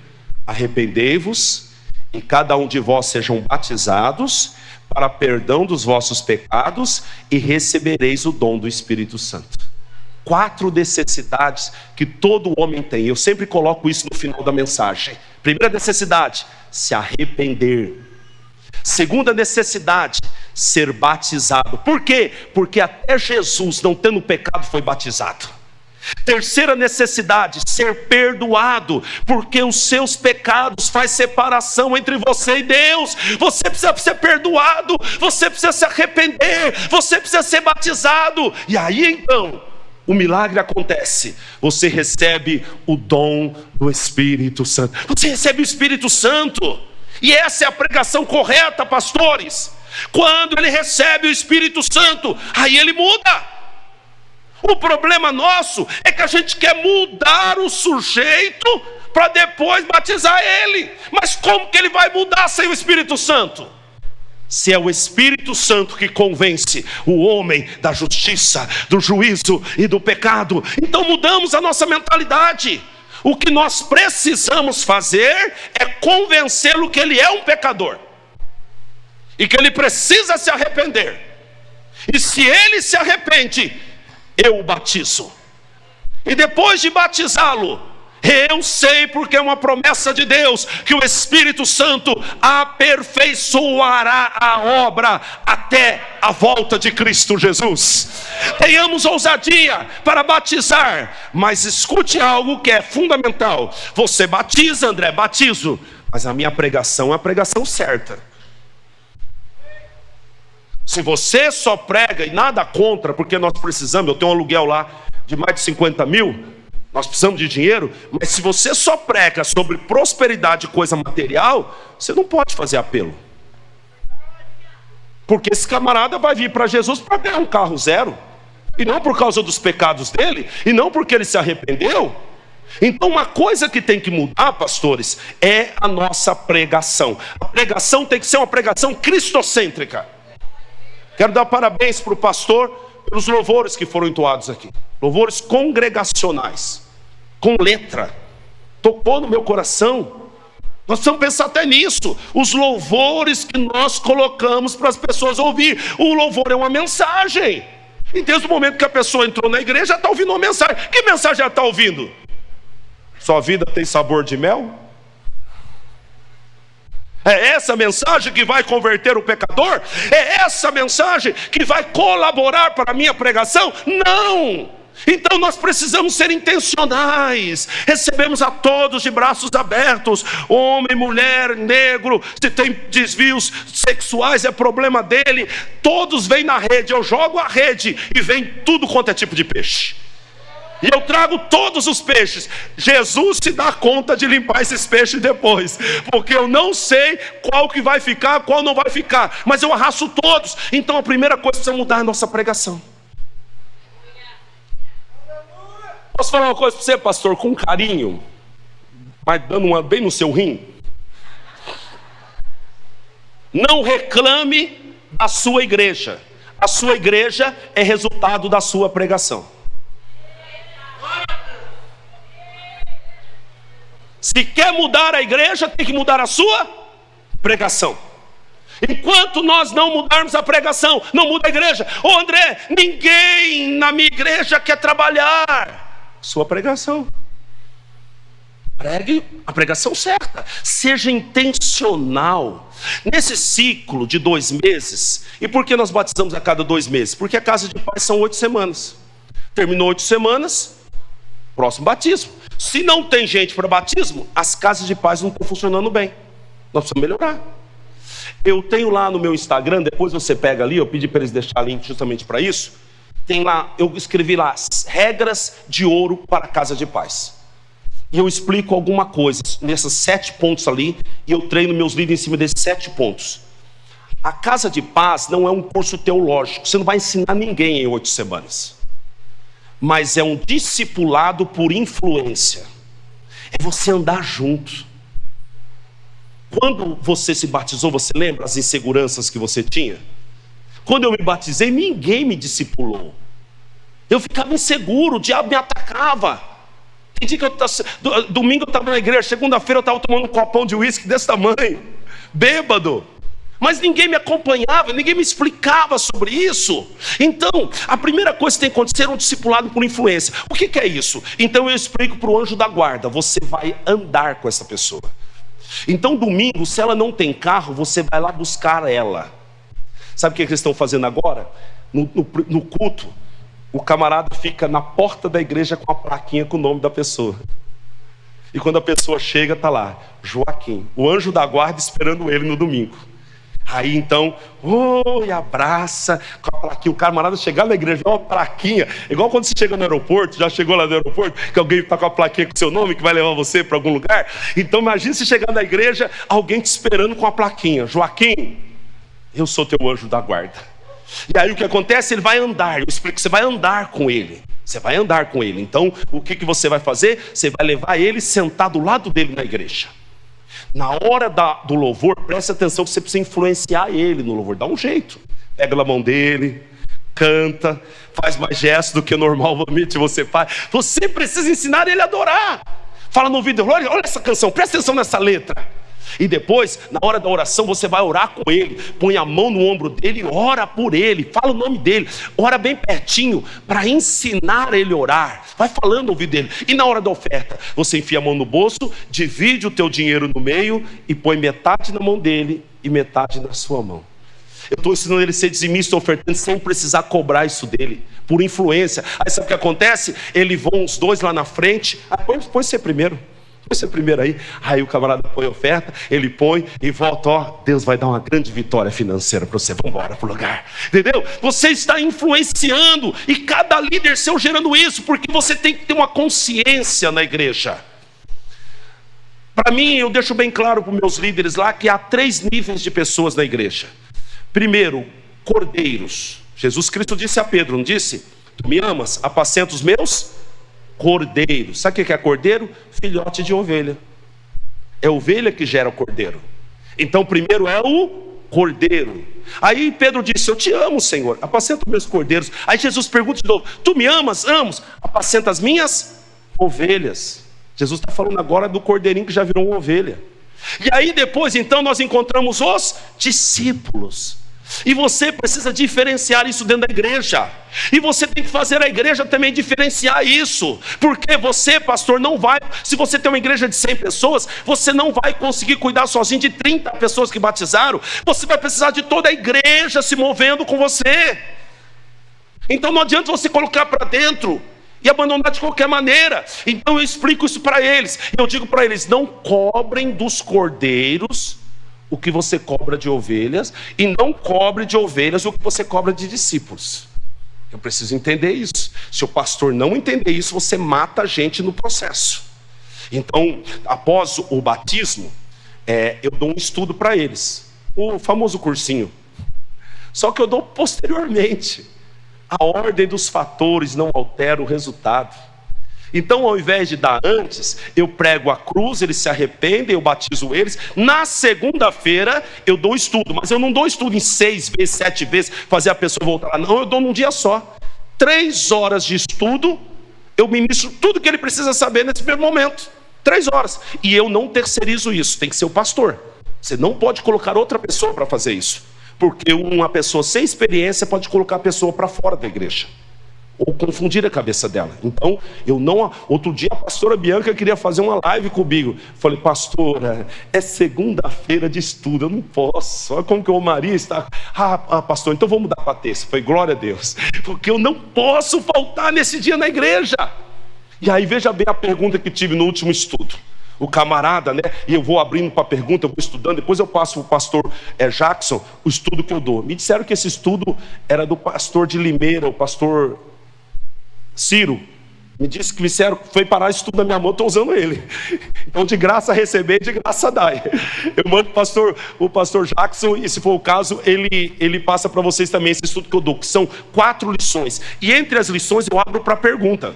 arrependei-vos e cada um de vós sejam batizados para perdão dos vossos pecados e recebereis o dom do Espírito Santo. 4 necessidades que todo homem tem. Eu sempre coloco isso no final da mensagem. Primeira necessidade: se arrepender. Segunda necessidade: ser batizado. Por quê? Porque até Jesus, não tendo pecado, foi batizado. Terceira necessidade: ser perdoado, porque os seus pecados faz separação entre você e Deus. Você precisa ser perdoado, você precisa se arrepender, você precisa ser batizado. E aí então, o milagre acontece. Você recebe o dom do Espírito Santo. Você recebe o Espírito Santo. E essa é a pregação correta, pastores. Quando ele recebe o Espírito Santo, aí ele muda. O problema nosso é que a gente quer mudar o sujeito para depois batizar ele. Mas como que ele vai mudar sem o Espírito Santo? Se é o Espírito Santo que convence o homem da justiça, do juízo e do pecado, então mudamos a nossa mentalidade. O que nós precisamos fazer é convencê-lo que ele é um pecador e que ele precisa se arrepender. E se ele se arrepende, eu o batizo. E depois de batizá-lo, eu sei, porque é uma promessa de Deus, que o Espírito Santo aperfeiçoará a obra até a volta de Cristo Jesus. Tenhamos ousadia para batizar, mas escute algo que é fundamental. Você batiza, André, batizo, mas a minha pregação é a pregação certa. Se você só prega e nada contra, porque nós precisamos, eu tenho um aluguel lá de mais de 50 mil, nós precisamos de dinheiro, mas se você só prega sobre prosperidade e coisa material, você não pode fazer apelo. Porque esse camarada vai vir para Jesus para ganhar um carro zero, e não por causa dos pecados dele, e não porque ele se arrependeu. Então uma coisa que tem que mudar, pastores, é a nossa pregação. A pregação tem que ser uma pregação cristocêntrica. Quero dar parabéns para o pastor pelos louvores que foram entoados aqui. Louvores congregacionais, com letra. Tocou no meu coração. Nós precisamos pensar até nisso. Os louvores que nós colocamos para as pessoas ouvir. O louvor é uma mensagem. E desde o momento que a pessoa entrou na igreja, já está ouvindo uma mensagem. Que mensagem ela está ouvindo? Sua vida tem sabor de mel? É essa mensagem que vai converter o pecador? É essa mensagem que vai colaborar para a minha pregação? Não! Então nós precisamos ser intencionais. Recebemos a todos de braços abertos. Homem, mulher, negro. Se tem desvios sexuais, é problema dele. Todos vêm na rede. Eu jogo a rede e vem tudo quanto é tipo de peixe. E eu trago todos os peixes. Jesus se dá conta de limpar esses peixes depois, porque eu não sei qual que vai ficar, qual não vai ficar, mas eu arrasto todos. Então a primeira coisa precisa mudar a nossa pregação. Posso falar uma coisa para você, pastor, com carinho, mas dando uma bem no seu rim? Não reclame da sua igreja. A sua igreja é resultado da sua pregação. Se quer mudar a igreja, tem que mudar a sua pregação. Enquanto nós não mudarmos a pregação, não muda a igreja. Ô André, ninguém na minha igreja quer trabalhar. Sua pregação. Pregue a pregação certa. Seja intencional. Nesse ciclo de 2 meses, e por que nós batizamos a cada 2 meses? Porque a casa de paz são 8 semanas. Terminou 8 semanas, próximo batismo. Se não tem gente para batismo, as casas de paz não estão funcionando bem. Nós precisamos melhorar. Eu tenho lá no meu Instagram, depois você pega ali, eu pedi para eles deixarem link justamente para isso. Tem lá, eu escrevi lá, regras de ouro para a casa de paz. E eu explico alguma coisa nesses 7 pontos ali, e eu treino meus líderes em cima desses 7 pontos. A casa de paz não é um curso teológico, você não vai ensinar ninguém em 8 semanas. Mas é um discipulado por influência. É você andar junto. Quando você se batizou, você lembra as inseguranças que você tinha? Quando eu me batizei, ninguém me discipulou. Eu ficava inseguro, o diabo me atacava. Tem dia que domingo eu estava na igreja, segunda-feira eu estava tomando um copão de uísque desse tamanho, bêbado. Mas ninguém me acompanhava, ninguém me explicava sobre isso. Então, a primeira coisa que tem que acontecer é um discipulado por influência. O que é isso? Então eu explico para o anjo da guarda. Você vai andar com essa pessoa. Então domingo, se ela não tem carro, você vai lá buscar ela. Sabe o que eles estão fazendo agora? No culto, o camarada fica na porta da igreja com a plaquinha com o nome da pessoa. E quando a pessoa chega, está lá, Joaquim. O anjo da guarda esperando ele no domingo. Aí então, e abraça com a plaquinha. O camarada chegar na igreja, uma plaquinha, igual quando você chega no aeroporto, já chegou lá no aeroporto, que alguém está com a plaquinha com o seu nome, que vai levar você para algum lugar. Então imagina você chegar na igreja, alguém te esperando com a plaquinha: Joaquim, eu sou teu anjo da guarda. E aí o que acontece? Ele vai andar, eu explico, você vai andar com ele. Você vai andar com ele. Então o que você vai fazer? Você vai levar ele, sentar do lado dele na igreja. Na hora do louvor, preste atenção que você precisa influenciar ele no louvor. Dá um jeito. Pega na mão dele, canta, faz mais gestos do que normalmente você faz. Você precisa ensinar ele a adorar. Fala no ouvido: olha essa canção, presta atenção nessa letra. E depois, na hora da oração, você vai orar com ele. Põe a mão no ombro dele e ora por ele. Fala o nome dele. Ora bem pertinho para ensinar ele a orar. Vai falando no ouvido dele. E na hora da oferta, você enfia a mão no bolso, divide o teu dinheiro no meio e põe metade na mão dele e metade na sua mão. Eu estou ensinando ele a ser dizimista, ofertante, sem precisar cobrar isso dele, por influência. Aí sabe o que acontece? Eles vão os dois lá na frente. Põe você primeiro. Põe você primeiro aí. Aí o camarada põe a oferta, ele põe e volta. Deus vai dar uma grande vitória financeira para você. Vamos embora para o lugar. Entendeu? Você está influenciando, e cada líder seu gerando isso, porque você tem que ter uma consciência na igreja. Para mim, eu deixo bem claro para os meus líderes lá que há 3 níveis de pessoas na igreja. Primeiro, cordeiros. Jesus Cristo disse a Pedro, não disse? Tu me amas, apacenta os meus cordeiros. Sabe o que é cordeiro? Filhote de ovelha. É ovelha que gera o cordeiro. Então primeiro é o cordeiro. Aí Pedro disse: eu te amo, Senhor, apacenta os meus cordeiros. Aí Jesus pergunta de novo: tu me amas? Amo. Apacenta as minhas ovelhas. Jesus está falando agora do cordeirinho que já virou uma ovelha. E aí depois então nós encontramos os discípulos. E você precisa diferenciar isso dentro da igreja. E você tem que fazer a igreja também diferenciar isso. Porque você, pastor, não vai... Se você tem uma igreja de 100 pessoas, você não vai conseguir cuidar sozinho de 30 pessoas que batizaram. Você vai precisar de toda a igreja se movendo com você. Então não adianta você colocar para dentro e abandonar de qualquer maneira. Então eu explico isso para eles. Eu digo para eles: não cobrem dos cordeiros o que você cobra de ovelhas, e não cobre de ovelhas o que você cobra de discípulos. Eu preciso entender isso. Se o pastor não entender isso, você mata a gente no processo. Então, após o batismo, eu dou um estudo para eles, o famoso cursinho. Só que eu dou posteriormente. A ordem dos fatores não altera o resultado. Então, ao invés de dar antes, eu prego a cruz, eles se arrependem, eu batizo eles. Na segunda-feira eu dou estudo, mas eu não dou estudo em 6 vezes, 7 vezes, fazer a pessoa voltar lá. Não, eu dou num dia só. 3 horas de estudo, eu ministro tudo que ele precisa saber nesse primeiro momento. 3 horas. E eu não terceirizo isso, tem que ser o pastor. Você não pode colocar outra pessoa para fazer isso, porque uma pessoa sem experiência pode colocar a pessoa para fora da igreja, ou confundir a cabeça dela. Então, eu não... Outro dia a pastora Bianca queria fazer uma live comigo. Falei: pastora, é segunda-feira de estudo, eu não posso. Olha como que o Maria está... pastor, então vamos mudar para terça. Falei: glória a Deus, porque eu não posso faltar nesse dia na igreja. E aí veja bem a pergunta que tive no último estudo. O camarada, né? E eu vou abrindo para a pergunta, eu vou estudando, depois eu passo para o pastor Jackson o estudo que eu dou. Me disseram que esse estudo era do pastor de Limeira, o pastor Ciro. Me disse que foi parar isso tudo na minha mão, estou usando ele. Então, de graça receber, de graça dar. Eu mando o pastor Jackson, e se for o caso, ele passa para vocês também esse estudo que eu dou, que são 4 lições. E entre as lições eu abro para pergunta.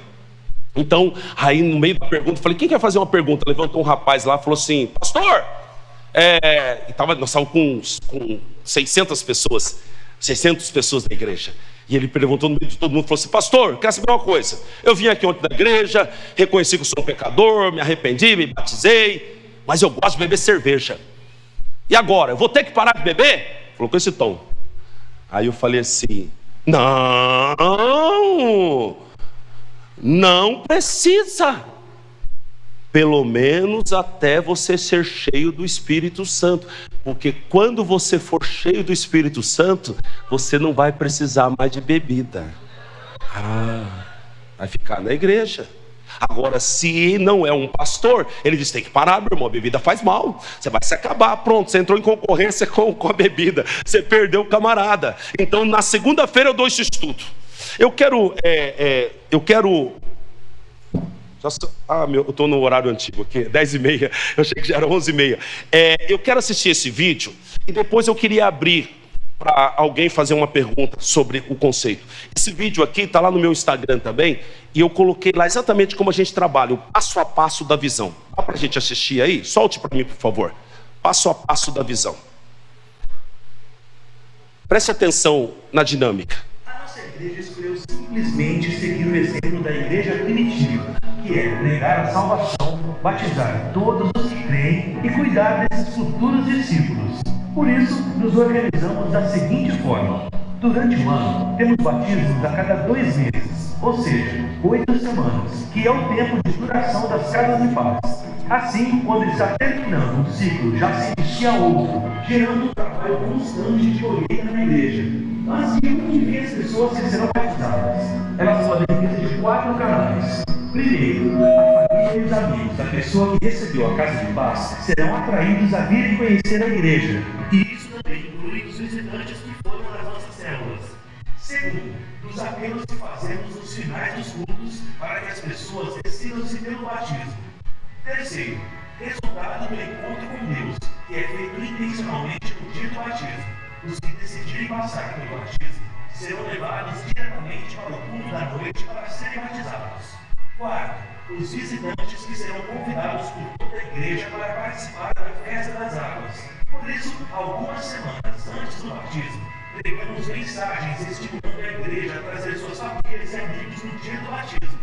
Então, aí no meio da pergunta, eu falei: quem quer fazer uma pergunta? Levantou um rapaz lá, falou assim: pastor, nós estávamos com 600 pessoas da igreja. E ele perguntou no meio de todo mundo, falou assim: pastor, quer saber uma coisa? Eu vim aqui ontem da igreja, reconheci que eu sou um pecador, me arrependi, me batizei, mas eu gosto de beber cerveja. E agora, eu vou ter que parar de beber? Falou com esse tom. Aí eu falei assim: não precisa. Pelo menos até você ser cheio do Espírito Santo. Porque quando você for cheio do Espírito Santo, você não vai precisar mais de bebida. Vai ficar na igreja. Agora, se não é um pastor, ele diz: tem que parar, meu irmão, a bebida faz mal, você vai se acabar, pronto, você entrou em concorrência com a bebida, você perdeu o camarada. Então, na segunda-feira eu dou esse estudo. Eu quero eu estou no horário antigo aqui, 10h30, eu achei que já era 11h30. Eu quero assistir esse vídeo e depois eu queria abrir para alguém fazer uma pergunta sobre o conceito. Esse vídeo aqui está lá no meu Instagram também, e eu coloquei lá exatamente como a gente trabalha, o passo a passo da visão. Dá para a gente assistir aí? Solte para mim, por favor. Passo a passo da visão. Preste atenção na dinâmica. A nossa igreja escolheu simplesmente seguir o exemplo da igreja primitiva, que é pregar a salvação, batizar todos os que creem e cuidar desses futuros discípulos. Por isso, nos organizamos da seguinte forma: durante o ano, temos batismos a cada 2 meses, ou seja, 8 semanas, que é o tempo de duração das casas de paz. Assim, quando está terminando um ciclo, já se inicia outro, gerando um trabalho constante de colheita na igreja. Assim, onde as pessoas que serão batizadas? Elas podem vir de 4 canais. Primeiro, a família e os amigos da pessoa que recebeu a casa de paz serão atraídos a vir e conhecer a igreja. E isso também inclui os visitantes que foram das nossas células. Segundo, nos apelos que fazemos nos finais dos cultos para que as pessoas decidam-se pelo batismo. Terceiro, resultado do encontro com Deus, que é feito intencionalmente no dia do batismo. Os que decidirem passar pelo batismo serão levados diretamente para o culto da noite para serem batizados. Quarto, os visitantes que serão convidados por toda a igreja para participar da festa das águas. Por isso, algumas semanas antes do batismo, pregamos mensagens estimulando a igreja a trazer suas famílias e amigos no dia do batismo.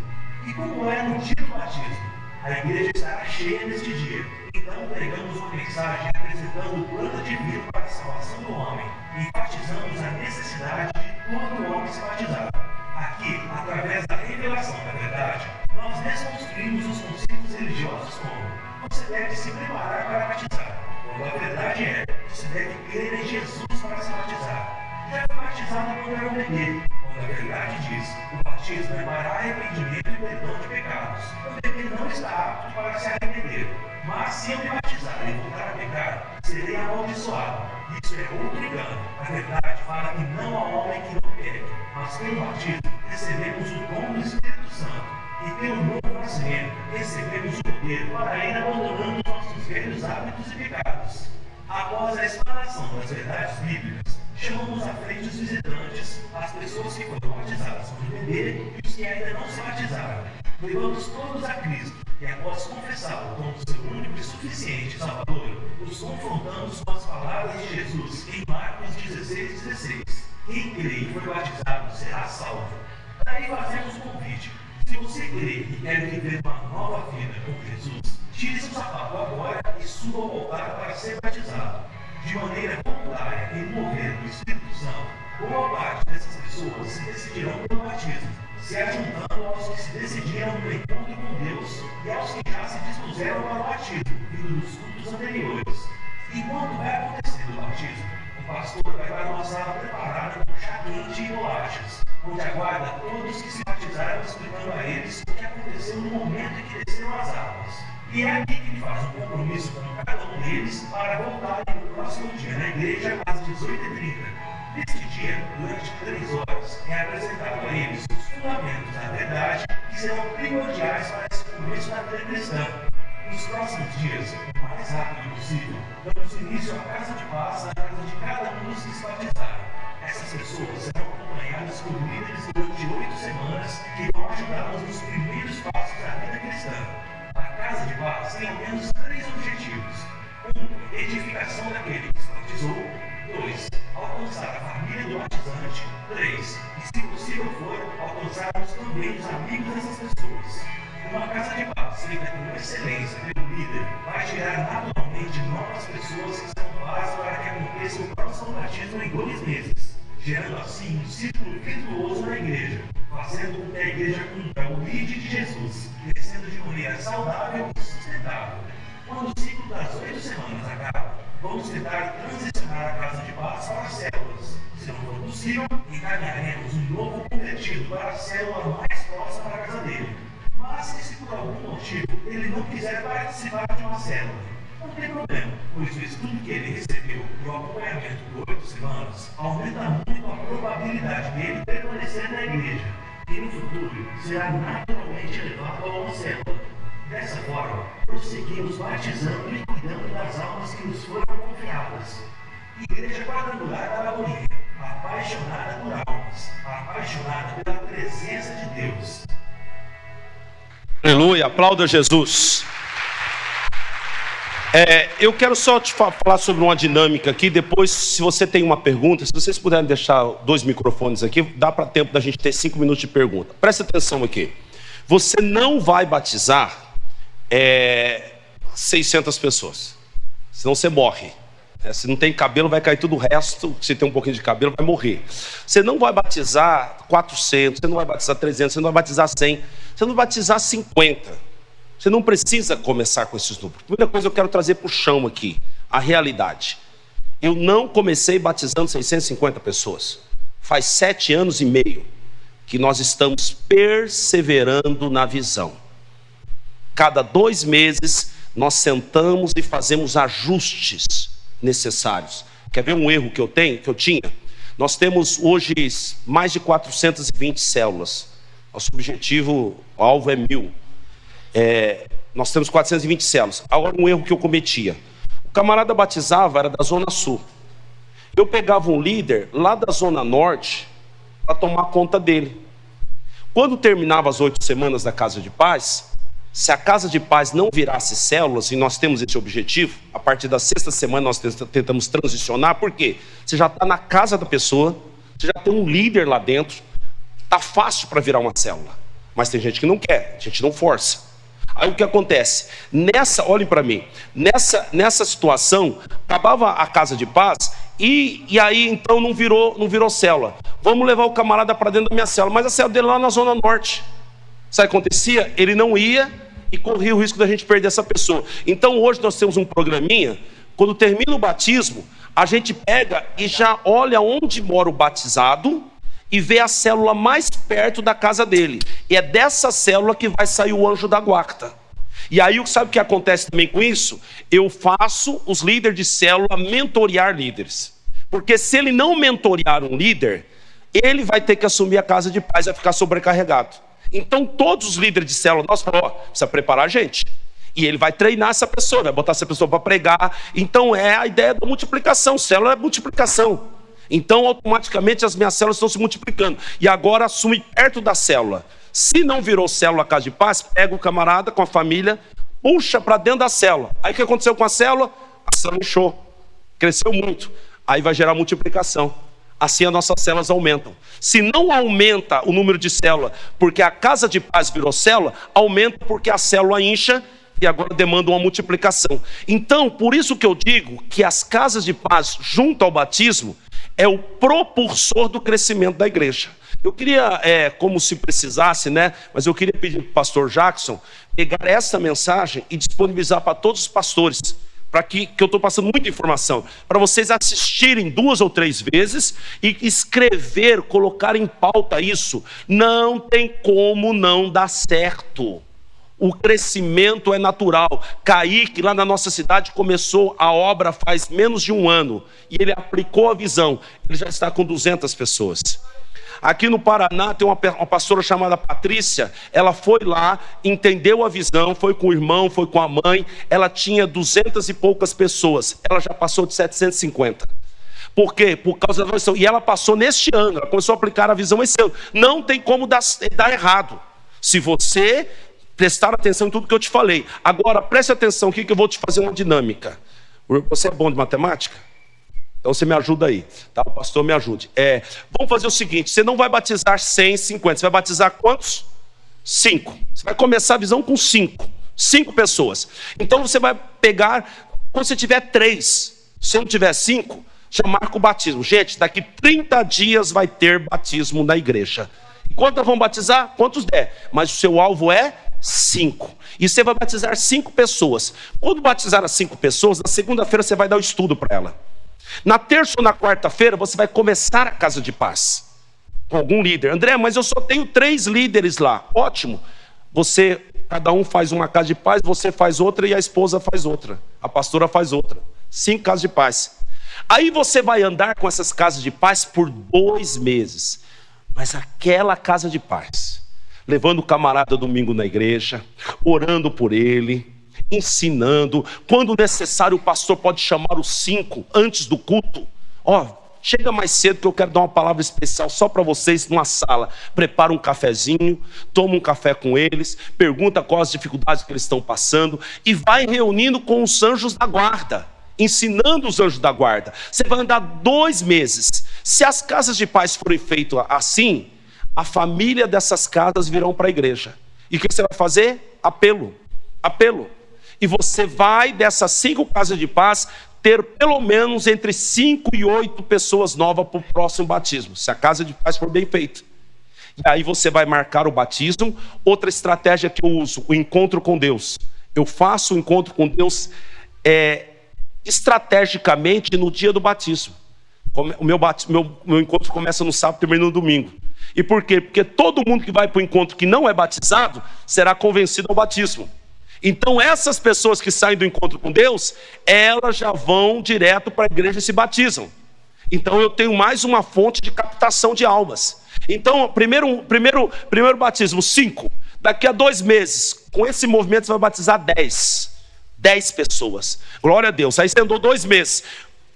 E como é no dia do batismo? A igreja estará cheia neste dia. Então pregamos uma mensagem apresentando o plano divino para a salvação do homem e enfatizamos a necessidade de todo homem se batizar. Aqui, através da revelação da verdade, nós desconstruímos os conceitos religiosos como: você deve se preparar para batizar, quando a verdade é: você deve crer em Jesus para se batizar. Já foi batizado quando era um bebê, quando a verdade diz: o batismo é para arrependimento e perdão de pecados. O bebê não está apto para se arrepender, mas se eu me batizar e voltar a pecar, serei amaldiçoado. Isso é outro engano. A verdade fala que não há homem que não peque, mas pelo batismo recebemos o dom do Espírito Santo. E pelo novo nascimento recebemos o poder para ir abandonando os nossos velhos hábitos e pecados. Após a explanação das verdades bíblicas, chamamos à frente os visitantes, as pessoas que foram batizadas quando bebê e os que ainda não se batizaram. Levamos todos a Cristo e, após confessá-lo como seu único e suficiente Salvador, os confrontamos com as palavras de Jesus em Marcos 16:16. Quem crê e foi batizado será salvo. Daí fazemos um convite: se você crê e quer viver uma nova vida com Jesus, tire seu sapato agora e suba ao altar para ser batizado. De maneira voluntária e no mover do Espírito Santo, boa parte dessas pessoas se decidirão pelo batismo, se ajuntando aos que se decidiram no encontro com Deus e aos que já se dispuseram para o batismo, vindo dos cultos anteriores. Enquanto vai acontecendo o batismo, o pastor vai para uma sala preparada com chá quente e bolachas, onde aguarda todos que se batizaram, explicando a eles o que aconteceu no momento em que desceram as águas. E é aqui que ele faz um compromisso com cada um deles para voltarem no próximo dia na igreja às 18h30. Neste dia, durante 3 horas, é apresentado a eles os fundamentos da verdade que serão primordiais para esse começo da vida cristã. Nos próximos dias, o mais rápido possível, damos início à casa de paz na casa de cada um dos que se batizaram. Essas pessoas serão acompanhadas por líderes durante 8 semanas que vão ajudá-los nos primeiros passos da vida cristã. A casa de paz tem ao menos 3 objetivos: 1. Edificação daquele que se batizou. 2. Alcançar a família do batizante. 3. E, se possível for, alcançarmos também os amigos dessas pessoas. Uma casa de paz feita com excelência pelo líder vai gerar naturalmente novas pessoas que são base para que aconteça o próximo batismo em 2 meses, gerando assim um círculo virtuoso na igreja, fazendo com que a igreja cumpra o lead de Jesus, crescendo de maneira saudável e sustentável. Quando o ciclo das 8 semanas acaba, vamos tentar transicionar a casa de paz para as células. Se não for possível, encaminharemos um novo convertido para a célula mais próxima da casa dele. Mas se por algum motivo ele não quiser participar de uma célula, não tem problema, pois o estudo que ele recebeu e o acompanhamento por 8 semanas aumenta muito a probabilidade dele permanecer na igreja e no futuro será naturalmente levado a uma célula. Dessa forma, prosseguimos batizando e cuidando das almas que nos foram confiadas. Igreja Quadrangular da Lagoinha, apaixonada por almas, apaixonada pela presença de Deus. Aleluia, aplauda Jesus. Eu quero só te falar sobre uma dinâmica aqui. Depois, se você tem uma pergunta, se vocês puderem deixar 2 microfones aqui, dá para tempo da gente ter 5 minutos de pergunta. Presta atenção aqui. Você não vai batizar 600 pessoas, senão você morre. Se não tem cabelo, vai cair tudo o resto. Se tem um pouquinho de cabelo, vai morrer. Você não vai batizar 400, você não vai batizar 300, você não vai batizar 100, você não vai batizar 50. Você não precisa começar com esses números. Primeira coisa, eu quero trazer para o chão aqui a realidade. Eu não comecei batizando 650 pessoas. Faz 7 anos e meio que nós estamos perseverando na visão. Cada 2 meses nós sentamos e fazemos ajustes necessários. Quer ver um erro que eu tinha? Nós temos hoje mais de 420 células. Nosso objetivo, o alvo é 1000. Nós temos 420 células. Agora, um erro que eu cometia: o camarada batizava, era da Zona Sul. Eu pegava um líder lá da Zona Norte para tomar conta dele. Quando terminava as 8 semanas da Casa de Paz, se a Casa de Paz não virasse células, e nós temos esse objetivo, a partir da 6ª semana nós tentamos transicionar. Por quê? Você já está na casa da pessoa, você já tem um líder lá dentro, está fácil para virar uma célula. Mas tem gente que não quer, a gente não força. Aí o que acontece? Olhem para mim, nessa situação, acabava a Casa de Paz, e aí então não virou célula. Vamos levar o camarada para dentro da minha célula, mas a célula dele lá na Zona Norte. Sabe o que acontecia? Ele não ia e corria o risco da gente perder essa pessoa. Então hoje nós temos um programinha, quando termina o batismo, a gente pega e já olha onde mora o batizado e vê a célula mais perto da casa dele. E é dessa célula que vai sair o anjo da guarda. E aí, sabe o que acontece também com isso? Eu faço os líderes de célula mentorear líderes. Porque se ele não mentorear um líder, ele vai ter que assumir a Casa de Paz, vai ficar sobrecarregado. Então todos os líderes de célula, nós falamos, precisa preparar a gente. E ele vai treinar essa pessoa, vai botar essa pessoa para pregar. Então é a ideia da multiplicação. Célula é multiplicação. Então automaticamente as minhas células estão se multiplicando. E agora assume perto da célula. Se não virou célula Casa de Paz, pega o camarada com a família, puxa para dentro da célula. Aí o que aconteceu com a célula? A célula inchou, cresceu muito. Aí vai gerar multiplicação. Assim as nossas células aumentam. Se não aumenta o número de células porque a Casa de Paz virou célula, aumenta porque a célula incha e agora demanda uma multiplicação. Então, por isso que eu digo que as Casas de Paz, junto ao batismo, é o propulsor do crescimento da igreja. Eu queria, como se precisasse, mas eu queria pedir para o pastor Jackson pegar essa mensagem e disponibilizar para todos os pastores, para que eu estou passando muita informação, para vocês assistirem 2 ou 3 vezes e escrever, colocar em pauta isso. Não tem como não dar certo. O crescimento é natural. Kaique, lá na nossa cidade, começou a obra faz menos de 1 ano e ele aplicou a visão. Ele já está com 200 pessoas. Aqui no Paraná tem uma pastora chamada Patrícia. Ela foi lá, entendeu a visão, foi com o irmão, foi com a mãe. Ela tinha 200 e poucas pessoas. Ela já passou de 750. Por quê? Por causa da visão. E ela passou neste ano, ela começou a aplicar a visão esse ano. Não tem como dar errado, se você prestar atenção em tudo que eu te falei. Agora, preste atenção aqui que eu vou te fazer uma dinâmica. Você é bom de matemática? Então você me ajuda aí, tá? O pastor me ajude. Vamos fazer o seguinte: você não vai batizar 150, você vai batizar quantos? 5. Você vai começar a visão com 5 pessoas. Então você vai pegar, quando você tiver 3, se não tiver 5, já marca o batismo. Gente, daqui 30 dias vai ter batismo na igreja. E quantos vão batizar? Quantos der. Mas o seu alvo é 5. E você vai batizar 5 pessoas. Quando batizar as 5 pessoas, na segunda-feira você vai dar o estudo para ela. Na terça ou na quarta-feira você vai começar a Casa de Paz com algum líder. André, mas eu só tenho 3 líderes lá. Ótimo. cada um faz uma casa de paz, você faz outra e a esposa faz outra, a pastora faz outra. 5 casas de paz. Aí você vai andar com essas casas de paz por 2 meses. Mas aquela casa de paz, levando o camarada domingo na igreja, orando por ele, ensinando. Quando necessário, o pastor pode chamar os 5 antes do culto. Chega mais cedo que eu quero dar uma palavra especial só para vocês numa sala. Prepara um cafezinho, toma um café com eles, pergunta quais as dificuldades que eles estão passando e vai reunindo com os anjos da guarda, ensinando os anjos da guarda. Você vai andar 2 meses. Se as casas de paz forem feitas assim, a família dessas casas virão para a igreja. E o que você vai fazer? Apelo. E você vai, dessas 5 casas de paz, ter pelo menos entre 5 e 8 pessoas novas para o próximo batismo, se a casa de paz for bem feita. E aí você vai marcar o batismo. Outra estratégia que eu uso, o encontro com Deus. Eu faço o encontro com Deus estrategicamente no dia do batismo. O meu encontro começa no sábado e termina no domingo. E por quê? Porque todo mundo que vai para o encontro que não é batizado será convencido ao batismo. Então essas pessoas que saem do encontro com Deus, elas já vão direto para a igreja e se batizam. Então eu tenho mais uma fonte de captação de almas. Então primeiro batismo, 5. Daqui a 2 meses, com esse movimento você vai batizar 10 pessoas. Glória a Deus. Aí você andou 2 meses,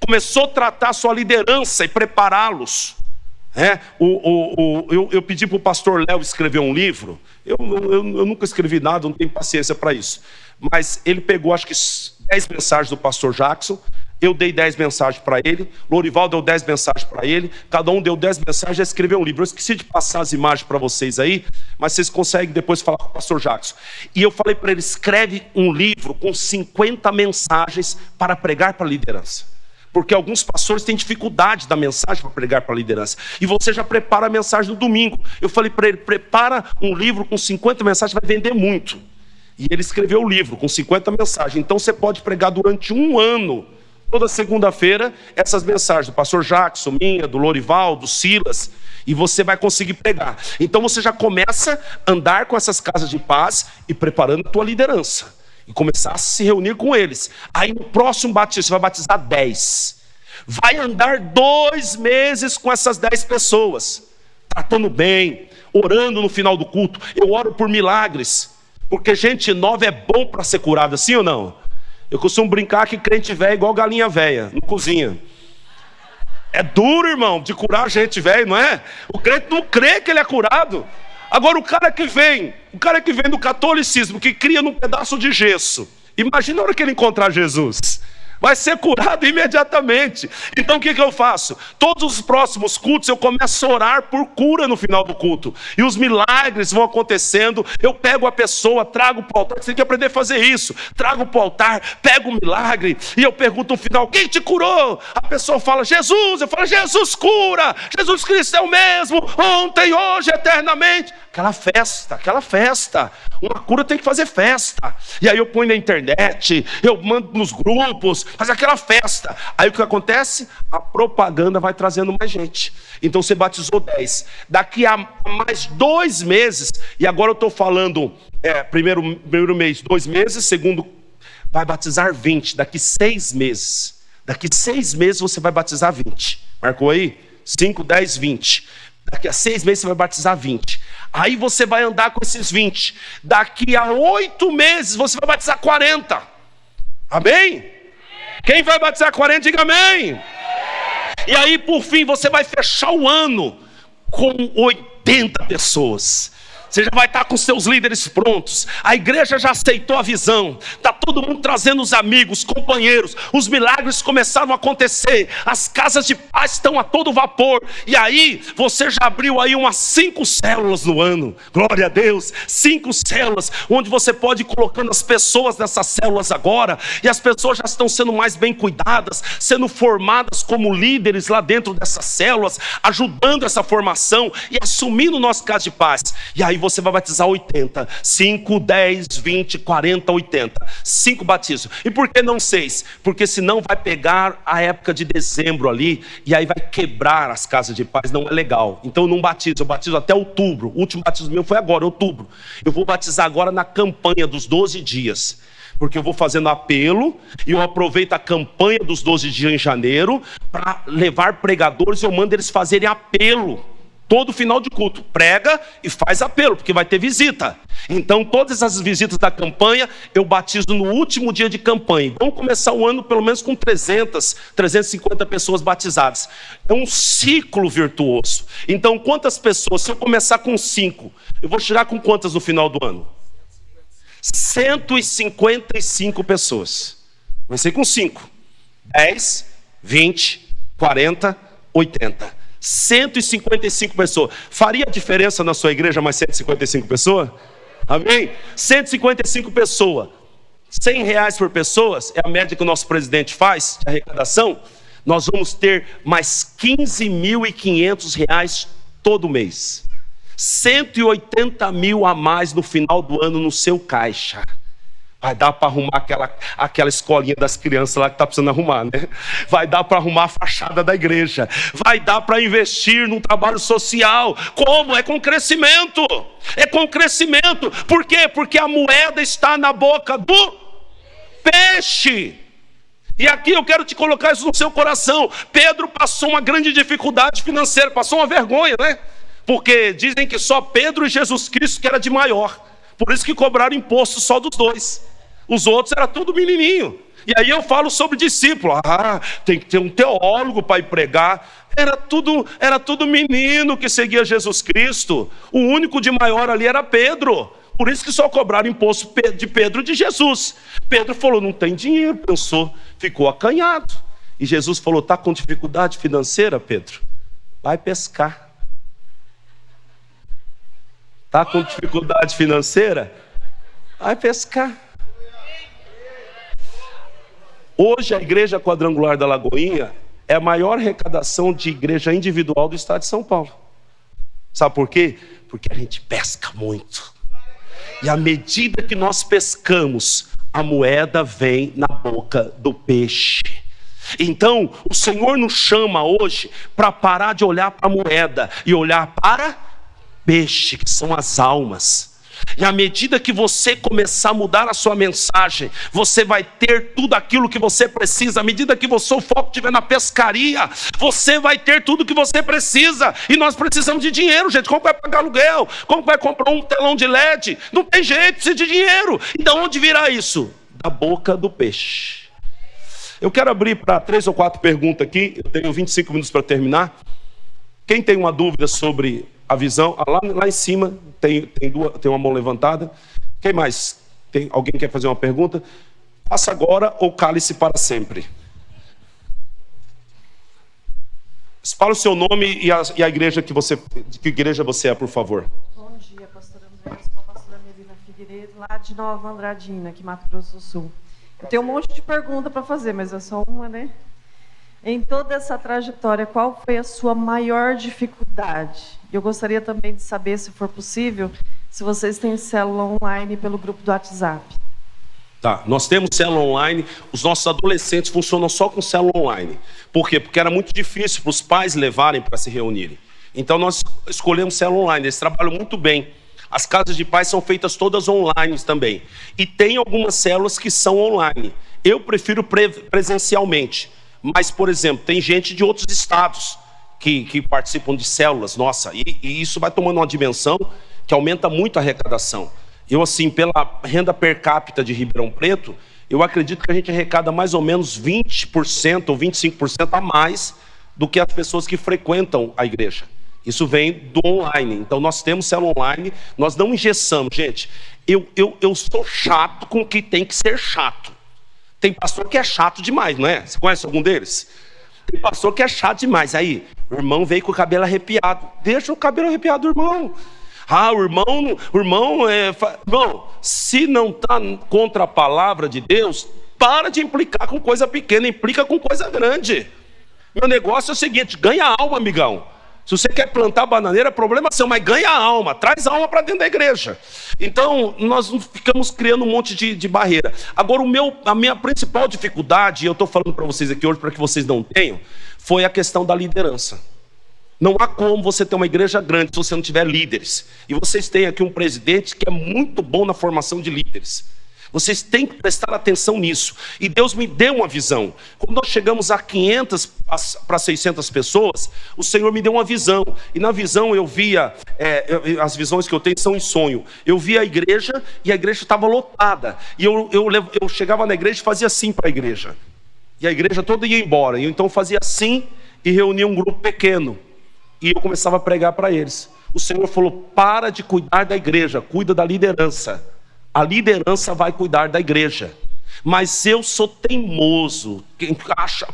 começou a tratar a sua liderança e prepará-los. Eu pedi para o pastor Léo escrever um livro. Eu nunca escrevi nada, não tenho paciência para isso. Mas ele pegou, acho que 10 mensagens do pastor Jackson. Eu dei 10 mensagens para ele. Lorival deu 10 mensagens para ele. Cada um deu 10 mensagens, já escreveu um livro. Eu esqueci de passar as imagens para vocês aí, mas vocês conseguem depois falar com o pastor Jackson. E eu falei para ele: escreve um livro com 50 mensagens para pregar para a liderança. Porque alguns pastores têm dificuldade da mensagem para pregar para a liderança. E você já prepara a mensagem no domingo. Eu falei para ele: prepara um livro com 50 mensagens, vai vender muito. E ele escreveu o livro com 50 mensagens. Então você pode pregar durante 1 ano, toda segunda-feira, essas mensagens do pastor Jackson, minha, do Lorival, do Silas. E você vai conseguir pregar. Então você já começa a andar com essas casas de paz e preparando a tua liderança. E começar a se reunir com eles. Aí no próximo batismo você vai batizar 10. Vai andar 2 meses com essas 10 pessoas, tratando bem, orando no final do culto. Eu oro por milagres, porque gente nova é bom para ser curada, sim ou não? Eu costumo brincar que crente velho é igual galinha velha, não cozinha. É duro, irmão, de curar gente velho, não é? O crente não crê que ele é curado. Agora o cara que vem do catolicismo, que cria num pedaço de gesso, imagina a hora que ele encontrar Jesus, vai ser curado imediatamente. Então o que eu faço? Todos os próximos cultos eu começo a orar por cura no final do culto, e os milagres vão acontecendo. Eu pego a pessoa, trago para o altar. Você tem que aprender a fazer isso. Trago para o altar, pego o milagre, e eu pergunto no final: quem te curou? A pessoa fala: Jesus. Eu falo: Jesus cura, Jesus Cristo é o mesmo, ontem, hoje, eternamente. Aquela festa. Uma cura tem que fazer festa. E aí eu ponho na internet, eu mando nos grupos, faz aquela festa. Aí o que acontece? A propaganda vai trazendo mais gente. Então você batizou 10. Daqui a mais 2 meses, e agora eu estou falando, primeiro mês, 2 meses, segundo, vai batizar 20. Daqui 6 meses. Daqui 6 meses você vai batizar 20. Marcou aí? 5, 10, 20. Daqui a 6 meses você vai batizar 20. Aí você vai andar com esses 20. Daqui a 8 meses você vai batizar 40. Amém? Quem vai batizar 40, diga amém. E aí por fim você vai fechar o ano com 80 pessoas. Você já vai estar com seus líderes prontos. A igreja já aceitou a visão. Está todo mundo trazendo os amigos, companheiros. Os milagres começaram a acontecer. As casas de paz estão a todo vapor. E aí, você já abriu aí umas 5 células no ano. Glória a Deus. 5 células, onde você pode ir colocando as pessoas nessas células agora. E as pessoas já estão sendo mais bem cuidadas, sendo formadas como líderes lá dentro dessas células, ajudando essa formação e assumindo o nosso casa de paz. E aí você vai batizar 80. 5, 10, 20, 40, 80. 5 batismos. E por que não 6? Porque senão vai pegar a época de dezembro ali, e aí vai quebrar as casas de paz, não é legal. Então eu não batizo, eu batizo até outubro. O último batismo meu foi agora, outubro. Eu vou batizar agora na campanha dos 12 dias. Porque eu vou fazendo apelo, e eu aproveito a campanha dos 12 dias em janeiro, para levar pregadores, e eu mando eles fazerem apelo. Todo final de culto, prega e faz apelo, porque vai ter visita. Então, todas as visitas da campanha, eu batizo no último dia de campanha. Vamos começar o ano pelo menos com 350 pessoas batizadas. É um ciclo virtuoso. Então, quantas pessoas? Se eu começar com 5, eu vou chegar com quantas no final do ano? 155 pessoas. Comecei com 5. 10, 20, 40, 80. 155 pessoas. Faria diferença na sua igreja mais 155 pessoas? Amém? 155 pessoas. R$100 por pessoas, é a média que o nosso presidente faz, de arrecadação. Nós vamos ter mais R$15.500 todo mês. 180 mil a mais no final do ano no seu caixa. Vai dar para arrumar aquela escolinha das crianças lá que está precisando arrumar, né? Vai dar para arrumar a fachada da igreja. Vai dar para investir num trabalho social. Como? É com crescimento. É com crescimento. Por quê? Porque a moeda está na boca do peixe. E aqui eu quero te colocar isso no seu coração. Pedro passou uma grande dificuldade financeira, passou uma vergonha, né? Porque dizem que só Pedro e Jesus Cristo que era de maior. Por isso que cobraram imposto só dos dois. Os outros era tudo menininho. E aí eu falo sobre discípulo. Tem que ter um teólogo para ir pregar. Era tudo menino que seguia Jesus Cristo. O único de maior ali era Pedro. Por isso que só cobraram imposto de Pedro e de Jesus. Pedro falou, não tem dinheiro. Pensou, ficou acanhado. E Jesus falou, está com dificuldade financeira, Pedro? Vai pescar. Está com dificuldade financeira? Vai pescar. Hoje a igreja quadrangular da Lagoinha é a maior arrecadação de igreja individual do estado de São Paulo. Sabe por quê? Porque a gente pesca muito. E à medida que nós pescamos, a moeda vem na boca do peixe. Então, o Senhor nos chama hoje para parar de olhar para a moeda e olhar para peixe, que são as almas. E à medida que você começar a mudar a sua mensagem, você vai ter tudo aquilo que você precisa. À medida que o foco estiver na pescaria, você vai ter tudo que você precisa. E nós precisamos de dinheiro, gente. Como vai pagar aluguel? Como vai comprar um telão de LED? Não tem jeito, precisa de dinheiro. E de onde virá isso? Da boca do peixe. Eu quero abrir para 3 ou 4 perguntas aqui. Eu tenho 25 minutos para terminar. Quem tem uma dúvida sobre a visão, lá em cima tem uma mão levantada. Quem mais? Alguém quer fazer uma pergunta? Faça agora ou cale-se para sempre. Fala o seu nome e a igreja de que igreja você é, por favor. Bom dia, pastora André. Eu sou a pastora Melina Figueiredo, lá de Nova Andradina, aqui em Mato Grosso do Sul. Eu tenho um monte de pergunta para fazer, mas é só uma, né? Em toda essa trajetória, qual foi a sua maior dificuldade? Eu gostaria também de saber, se for possível, se vocês têm célula online pelo grupo do WhatsApp. Tá, nós temos célula online. Os nossos adolescentes funcionam só com célula online. Por quê? Porque era muito difícil para os pais levarem para se reunirem. Então nós escolhemos célula online. Eles trabalham muito bem. As casas de pais são feitas todas online também. E tem algumas células que são online. Eu prefiro presencialmente. Mas, por exemplo, tem gente de outros estados que participam de células, nossa, e isso vai tomando uma dimensão que aumenta muito a arrecadação. Eu, assim, pela renda per capita de Ribeirão Preto, eu acredito que a gente arrecada mais ou menos 20% ou 25% a mais do que as pessoas que frequentam a igreja. Isso vem do online. Então, nós temos célula online, nós não engessamos. Gente, eu sou chato com o que tem que ser chato. Tem pastor que é chato demais, não é? Você conhece algum deles? Tem pastor que é chato demais. Aí, o irmão veio com o cabelo arrepiado. Deixa o cabelo arrepiado do irmão. Irmão, se não está contra a palavra de Deus, para de implicar com coisa pequena, implica com coisa grande. Meu negócio é o seguinte, ganha alma, amigão. Se você quer plantar bananeira, é problema seu, mas ganha a alma, traz a alma para dentro da igreja. Então, nós não ficamos criando um monte de barreira. Agora, a minha principal dificuldade, e eu estou falando para vocês aqui hoje para que vocês não tenham, foi a questão da liderança. Não há como você ter uma igreja grande se você não tiver líderes. E vocês têm aqui um presidente que é muito bom na formação de líderes. Vocês têm que prestar atenção nisso. E Deus me deu uma visão. Quando nós chegamos a 500 para 600 pessoas, o Senhor me deu uma visão. E na visão eu via, as visões que eu tenho são em sonho. Eu via a igreja e a igreja estava lotada. E eu chegava na igreja e fazia assim para a igreja. E a igreja toda ia embora. E eu então fazia assim e reunia um grupo pequeno. E eu começava a pregar para eles. O Senhor falou: para de cuidar da igreja, cuida da liderança. A liderança vai cuidar da igreja. Mas eu sou teimoso. Quem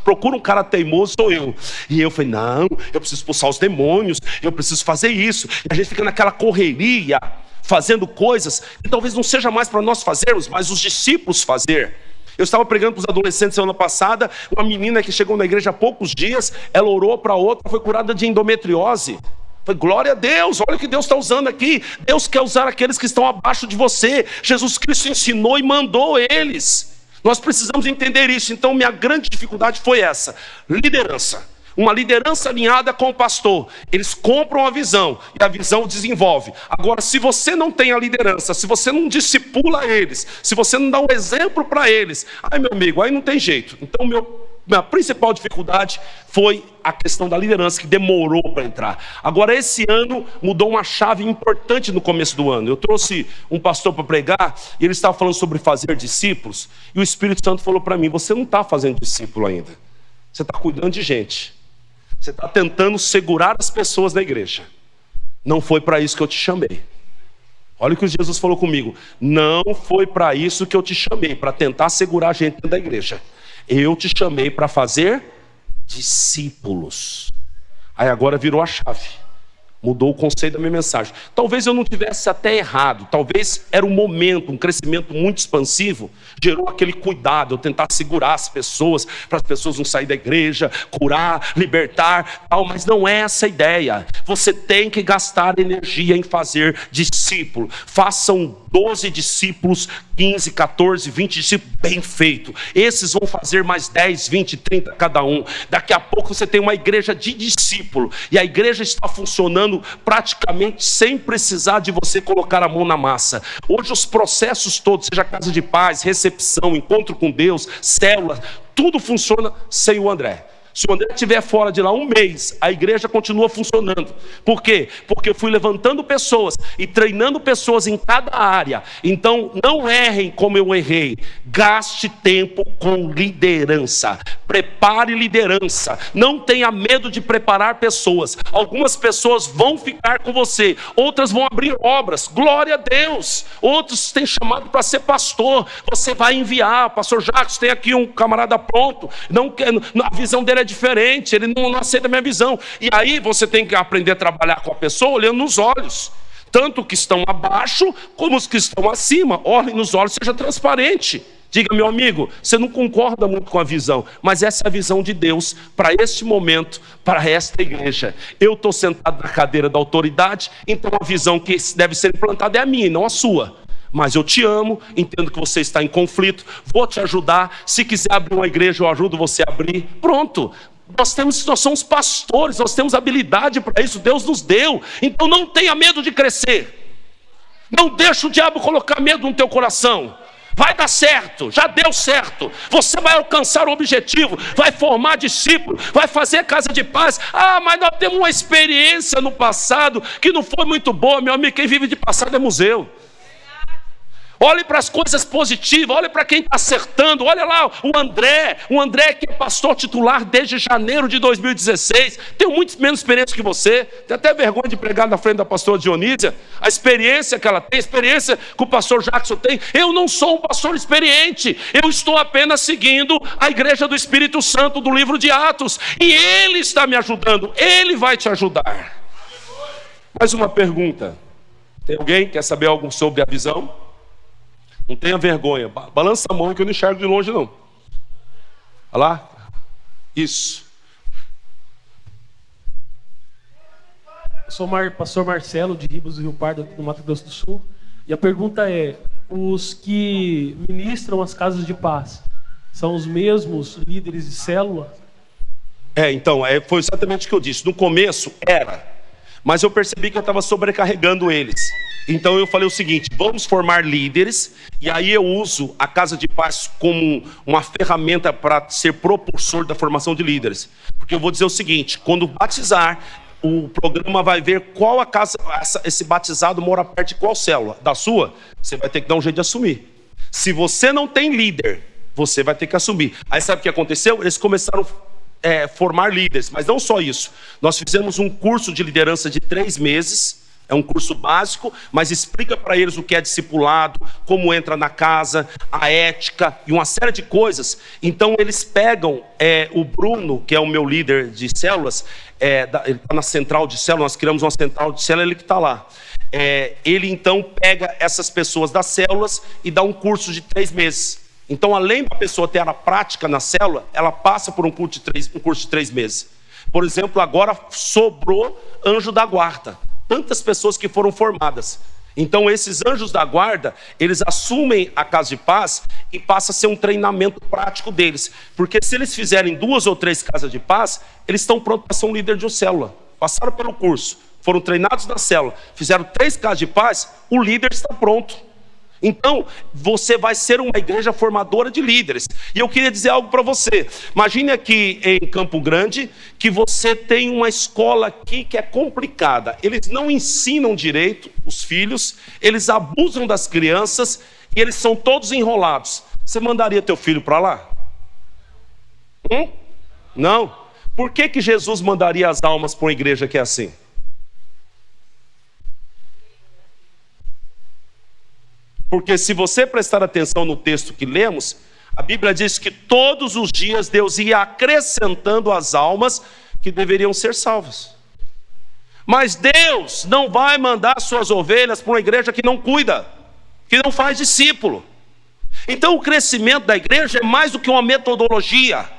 procura um cara teimoso sou eu. E eu falei: não, eu preciso expulsar os demônios, eu preciso fazer isso. E a gente fica naquela correria, fazendo coisas que talvez não seja mais para nós fazermos, mas os discípulos fazer. Eu estava pregando para os adolescentes semana passada. Uma menina que chegou na igreja há poucos dias, ela orou para outra, foi curada de endometriose. Falei: glória a Deus, olha o que Deus está usando aqui. Deus quer usar aqueles que estão abaixo de você. Jesus Cristo ensinou e mandou eles. Nós precisamos entender isso. Então minha grande dificuldade foi essa: liderança. Uma liderança alinhada com o pastor. Eles compram a visão e a visão desenvolve. Agora, se você não tem a liderança, se você não discipula eles, se você não dá um exemplo para eles, ai meu amigo, aí não tem jeito. Então minha principal dificuldade foi a questão da liderança, que demorou para entrar. Agora, esse ano mudou uma chave importante no começo do ano. Eu trouxe um pastor para pregar e ele estava falando sobre fazer discípulos. E o Espírito Santo falou para mim: você não está fazendo discípulo ainda. Você está cuidando de gente. Você está tentando segurar as pessoas da igreja. Não foi para isso que eu te chamei. Olha o que Jesus falou comigo: não foi para isso que eu te chamei, para tentar segurar a gente dentro da igreja. Eu te chamei para fazer discípulos. Aí agora virou a chave. Mudou o conceito da minha mensagem. Talvez eu não tivesse até errado. Talvez era um momento, um crescimento muito expansivo. Gerou aquele cuidado, eu tentar segurar as pessoas, para as pessoas não saírem da igreja, curar, libertar, tal. Mas não é essa a ideia. Você tem que gastar energia em fazer discípulo. Façam 12 discípulos, 15, 14, 20 discípulos, bem feito. Esses vão fazer mais 10, 20, 30 cada um. Daqui a pouco você tem uma igreja de discípulo. E a igreja está funcionando praticamente sem precisar de você colocar a mão na massa. Hoje os processos todos, seja casa de paz, recepção, encontro com Deus, célula, tudo funciona sem o André. Se o André estiver fora de lá um mês, a igreja continua funcionando. Por quê? Porque eu fui levantando pessoas e treinando pessoas em cada área. Então não errem como eu errei. Gaste tempo com liderança. Prepare liderança. Não tenha medo de preparar pessoas. Algumas pessoas vão ficar com você, outras vão abrir obras. Glória a Deus. Outros têm chamado para ser pastor. Você vai enviar. Pastor Jacques, tem aqui um camarada pronto. A visão dele é diferente, ele não aceita a minha visão. E aí você tem que aprender a trabalhar com a pessoa olhando nos olhos. Tanto que estão abaixo, como os que estão acima. Olhem nos olhos, seja transparente. Diga: meu amigo, você não concorda muito com a visão, mas essa é a visão de Deus para este momento, para esta igreja. Eu estou sentado na cadeira da autoridade, então a visão que deve ser implantada é a minha e não a sua. Mas eu te amo, entendo que você está em conflito, vou te ajudar. Se quiser abrir uma igreja, eu ajudo você a abrir. Pronto. Nós somos pastores, nós temos habilidade para isso, Deus nos deu. Então não tenha medo de crescer. Não deixe o diabo colocar medo no teu coração. Vai dar certo, já deu certo. Você vai alcançar o objetivo, vai formar discípulos, vai fazer casa de paz. Ah, mas nós temos uma experiência no passado que não foi muito boa, meu amigo. Quem vive de passado é museu. Olhe para as coisas positivas, olhe para quem está acertando. Olha lá o André que é pastor titular desde janeiro de 2016. Tenho muito menos experiência que você. Tenho até vergonha de pregar na frente da pastora Dionísia. A experiência que ela tem, a experiência que o pastor Jackson tem. Eu não sou um pastor experiente. Eu estou apenas seguindo a igreja do Espírito Santo do livro de Atos. E ele está me ajudando, ele vai te ajudar. Mais uma pergunta. Tem alguém que quer saber algo sobre a visão? Não tenha vergonha. Balança a mão que eu não enxergo de longe não. Olha lá. Isso. Eu sou o pastor Marcelo, de Ribas do Rio Pardo, aqui no Mato Grosso do Sul. E a pergunta é, os que ministram as casas de paz são os mesmos líderes de célula? Então, foi exatamente o que eu disse. No começo era, mas eu percebi que eu estava sobrecarregando eles. Então eu falei o seguinte, vamos formar líderes, e aí eu uso a Casa de Paz como uma ferramenta para ser propulsor da formação de líderes. Porque eu vou dizer o seguinte, quando batizar, o programa vai ver qual a casa, esse batizado mora perto de qual célula. Da sua, você vai ter que dar um jeito de assumir. Se você não tem líder, você vai ter que assumir. Aí sabe o que aconteceu? Eles começaram a formar líderes, mas não só isso. Nós fizemos um curso de liderança de 3 meses, é um curso básico, mas explica para eles o que é discipulado, como entra na casa, a ética e uma série de coisas. Então eles pegam o Bruno, que é o meu líder de células, ele está na central de célula, nós criamos uma central de célula, ele que está lá. Ele então pega essas pessoas das células e dá um curso de 3 meses. Então, além da pessoa ter a prática na célula, ela passa por um curso de 3 meses. Por exemplo, agora sobrou anjo da guarda. Tantas pessoas que foram formadas. Então esses anjos da guarda, eles assumem a Casa de Paz e passa a ser um treinamento prático deles. Porque se eles fizerem 2 ou 3 casas de paz, eles estão prontos para ser um líder de uma célula. Passaram pelo curso, foram treinados na célula, fizeram 3 casas de paz, o líder está pronto. Então, você vai ser uma igreja formadora de líderes. E eu queria dizer algo para você. Imagine aqui em Campo Grande, que você tem uma escola aqui que é complicada. Eles não ensinam direito os filhos, eles abusam das crianças e eles são todos enrolados. Você mandaria teu filho para lá? Não. Por que Jesus mandaria as almas para uma igreja que é assim? Porque se você prestar atenção no texto que lemos, a Bíblia diz que todos os dias Deus ia acrescentando as almas que deveriam ser salvas. Mas Deus não vai mandar suas ovelhas para uma igreja que não cuida, que não faz discípulo. Então o crescimento da igreja é mais do que uma metodologia.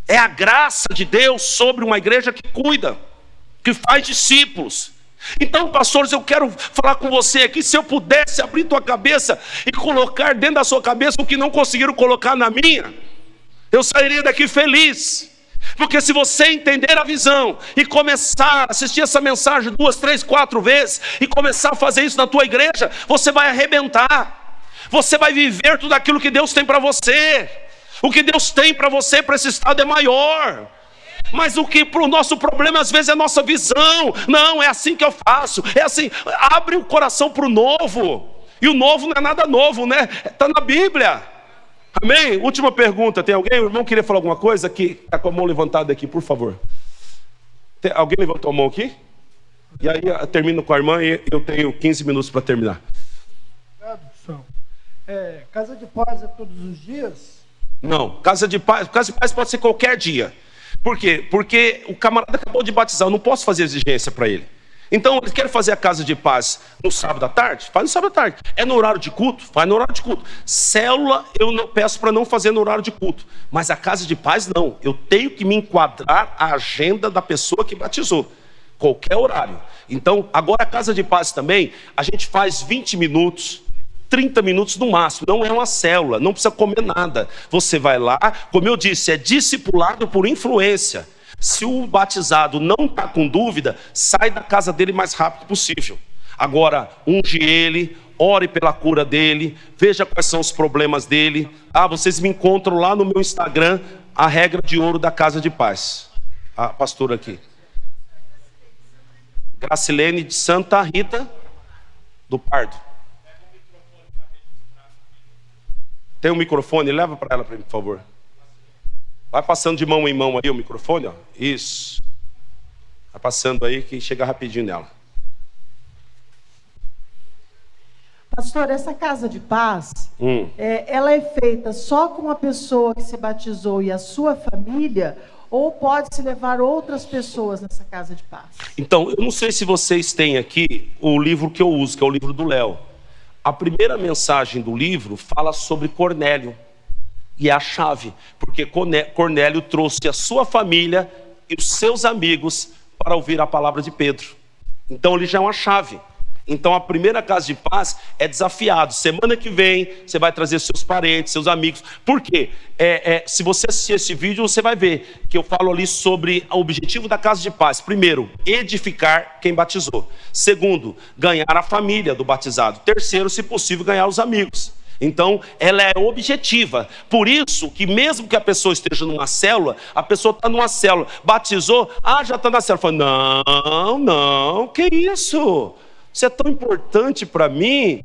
É a graça de Deus sobre uma igreja que cuida, que faz discípulos. Então, pastores, eu quero falar com você aqui, se eu pudesse abrir tua cabeça e colocar dentro da sua cabeça o que não conseguiram colocar na minha, eu sairia daqui feliz. Porque se você entender a visão e começar a assistir essa mensagem 2, 3, 4 vezes e começar a fazer isso na tua igreja, você vai arrebentar. Você vai viver tudo aquilo que Deus tem para você. O que Deus tem para você, para esse estado, é maior. Mas o que para o nosso problema às vezes é a nossa visão. Não, é assim que eu faço. É assim, abre o coração para o novo. E o novo não é nada novo, né? Está na Bíblia. Amém? Última pergunta, tem alguém? O irmão queria falar alguma coisa? Aqui, está com a mão levantada aqui, por favor. Alguém levantou a mão aqui? E aí eu termino com a irmã e eu tenho 15 minutos para terminar. Obrigado, Casa de Paz é todos os dias? Não, Casa de Paz pode ser qualquer dia. Por quê? Porque o camarada acabou de batizar, eu não posso fazer exigência para ele. Então, ele quer fazer a Casa de Paz no sábado à tarde? Faz no sábado à tarde. É no horário de culto? Faz no horário de culto. Célula, eu não peço para não fazer no horário de culto. Mas a Casa de Paz, não. Eu tenho que me enquadrar à agenda da pessoa que batizou. Qualquer horário. Então, agora a Casa de Paz também, a gente faz 20 minutos, 30 minutos no máximo, não é uma célula, não precisa comer nada. Você vai lá, como eu disse, é discipulado por influência. Se o batizado não está com dúvida, sai da casa dele o mais rápido possível. Agora, unge ele, ore pela cura dele, veja quais são os problemas dele. Vocês me encontram lá no meu Instagram, a regra de ouro da Casa de Paz. A pastora aqui. Gracilene de Santa Rita do Pardo. Tem um microfone? Leva para ela, por favor. Vai passando de mão em mão aí o microfone, ó. Isso. Vai passando aí que chega rapidinho nela. Pastor, essa Casa de Paz, ela é feita só com a pessoa que se batizou e a sua família, ou pode-se levar outras pessoas nessa Casa de Paz? Então, eu não sei se vocês têm aqui o livro que eu uso, que é o livro do Léo. A primeira mensagem do livro fala sobre Cornélio. E é a chave, porque Cornélio trouxe a sua família e os seus amigos para ouvir a palavra de Pedro. Então ele já é uma chave. Então a primeira casa de paz é desafiado. Semana que vem você vai trazer seus parentes, seus amigos. Por quê? Se você assistir esse vídeo, você vai ver que eu falo ali sobre o objetivo da casa de paz. Primeiro, edificar quem batizou. Segundo, ganhar a família do batizado. Terceiro, se possível, ganhar os amigos. Então, ela é objetiva. Por isso que mesmo que a pessoa esteja numa célula, a pessoa está numa célula, batizou, já está na célula. Fala, não, que isso? Isso é tão importante para mim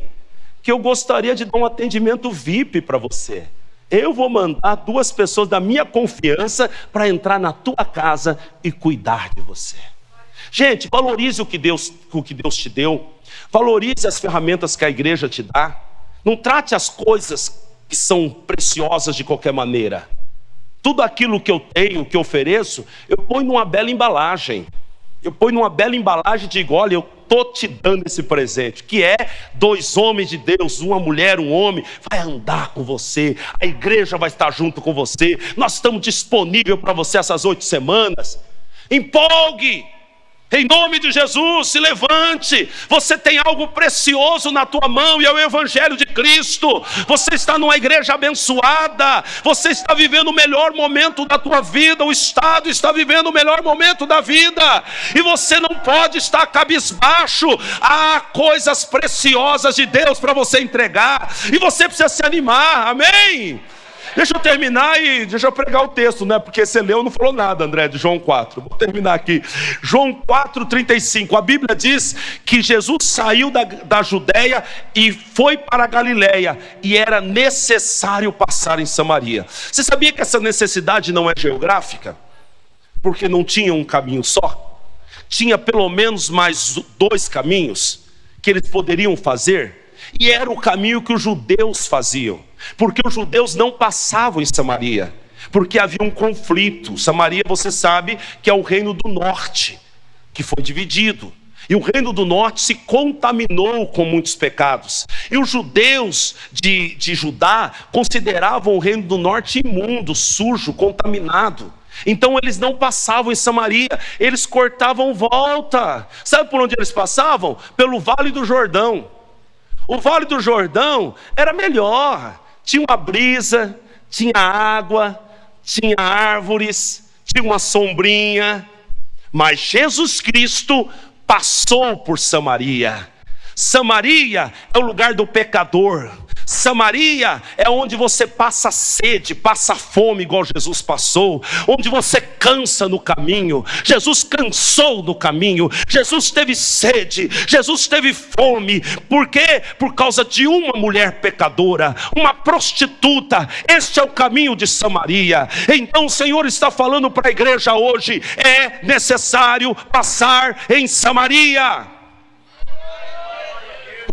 que eu gostaria de dar um atendimento VIP para você. Eu vou mandar 2 pessoas da minha confiança para entrar na tua casa e cuidar de você. Gente, valorize o que Deus te deu. Valorize as ferramentas que a igreja te dá. Não trate as coisas que são preciosas de qualquer maneira. Tudo aquilo que eu tenho, que eu ofereço, eu ponho numa bela embalagem. Eu ponho numa bela embalagem e digo, olha, eu estou te dando esse presente, que é 2 homens de Deus, uma mulher, um homem, vai andar com você, a igreja vai estar junto com você, nós estamos disponíveis para você essas 8 semanas. Empolgue! Em nome de Jesus, se levante. Você tem algo precioso na tua mão e é o Evangelho de Cristo. Você está numa igreja abençoada. Você está vivendo o melhor momento da tua vida. O Estado está vivendo o melhor momento da vida. E você não pode estar cabisbaixo. Há coisas preciosas de Deus para você entregar. E você precisa se animar. Amém? Deixa eu terminar e deixa eu pregar o texto, né? Porque você leu, não falou nada, André, de João 4. Vou terminar aqui. João 4:35. A Bíblia diz que Jesus saiu da Judéia e foi para a Galiléia. E era necessário passar em Samaria. Você sabia que essa necessidade não é geográfica? Porque não tinha um caminho só. Tinha pelo menos mais 2 caminhos que eles poderiam fazer. E era o caminho que os judeus faziam. Porque os judeus não passavam em Samaria, porque havia um conflito. Samaria, você sabe, que é o reino do norte, que foi dividido. E o reino do norte se contaminou com muitos pecados. E os judeus de Judá consideravam o reino do norte imundo, sujo, contaminado. Então eles não passavam em Samaria, eles cortavam volta. Sabe por onde eles passavam? Pelo Vale do Jordão. O Vale do Jordão era melhor. Tinha uma brisa, tinha água, tinha árvores, tinha uma sombrinha. Mas Jesus Cristo passou por Samaria. Samaria é o lugar do pecador. Samaria é onde você passa sede, passa fome, igual Jesus passou, onde você cansa no caminho. Jesus cansou no caminho, Jesus teve sede, Jesus teve fome. Por quê? Por causa de uma mulher pecadora, uma prostituta. Este é o caminho de Samaria. Então o Senhor está falando para a igreja hoje: é necessário passar em Samaria.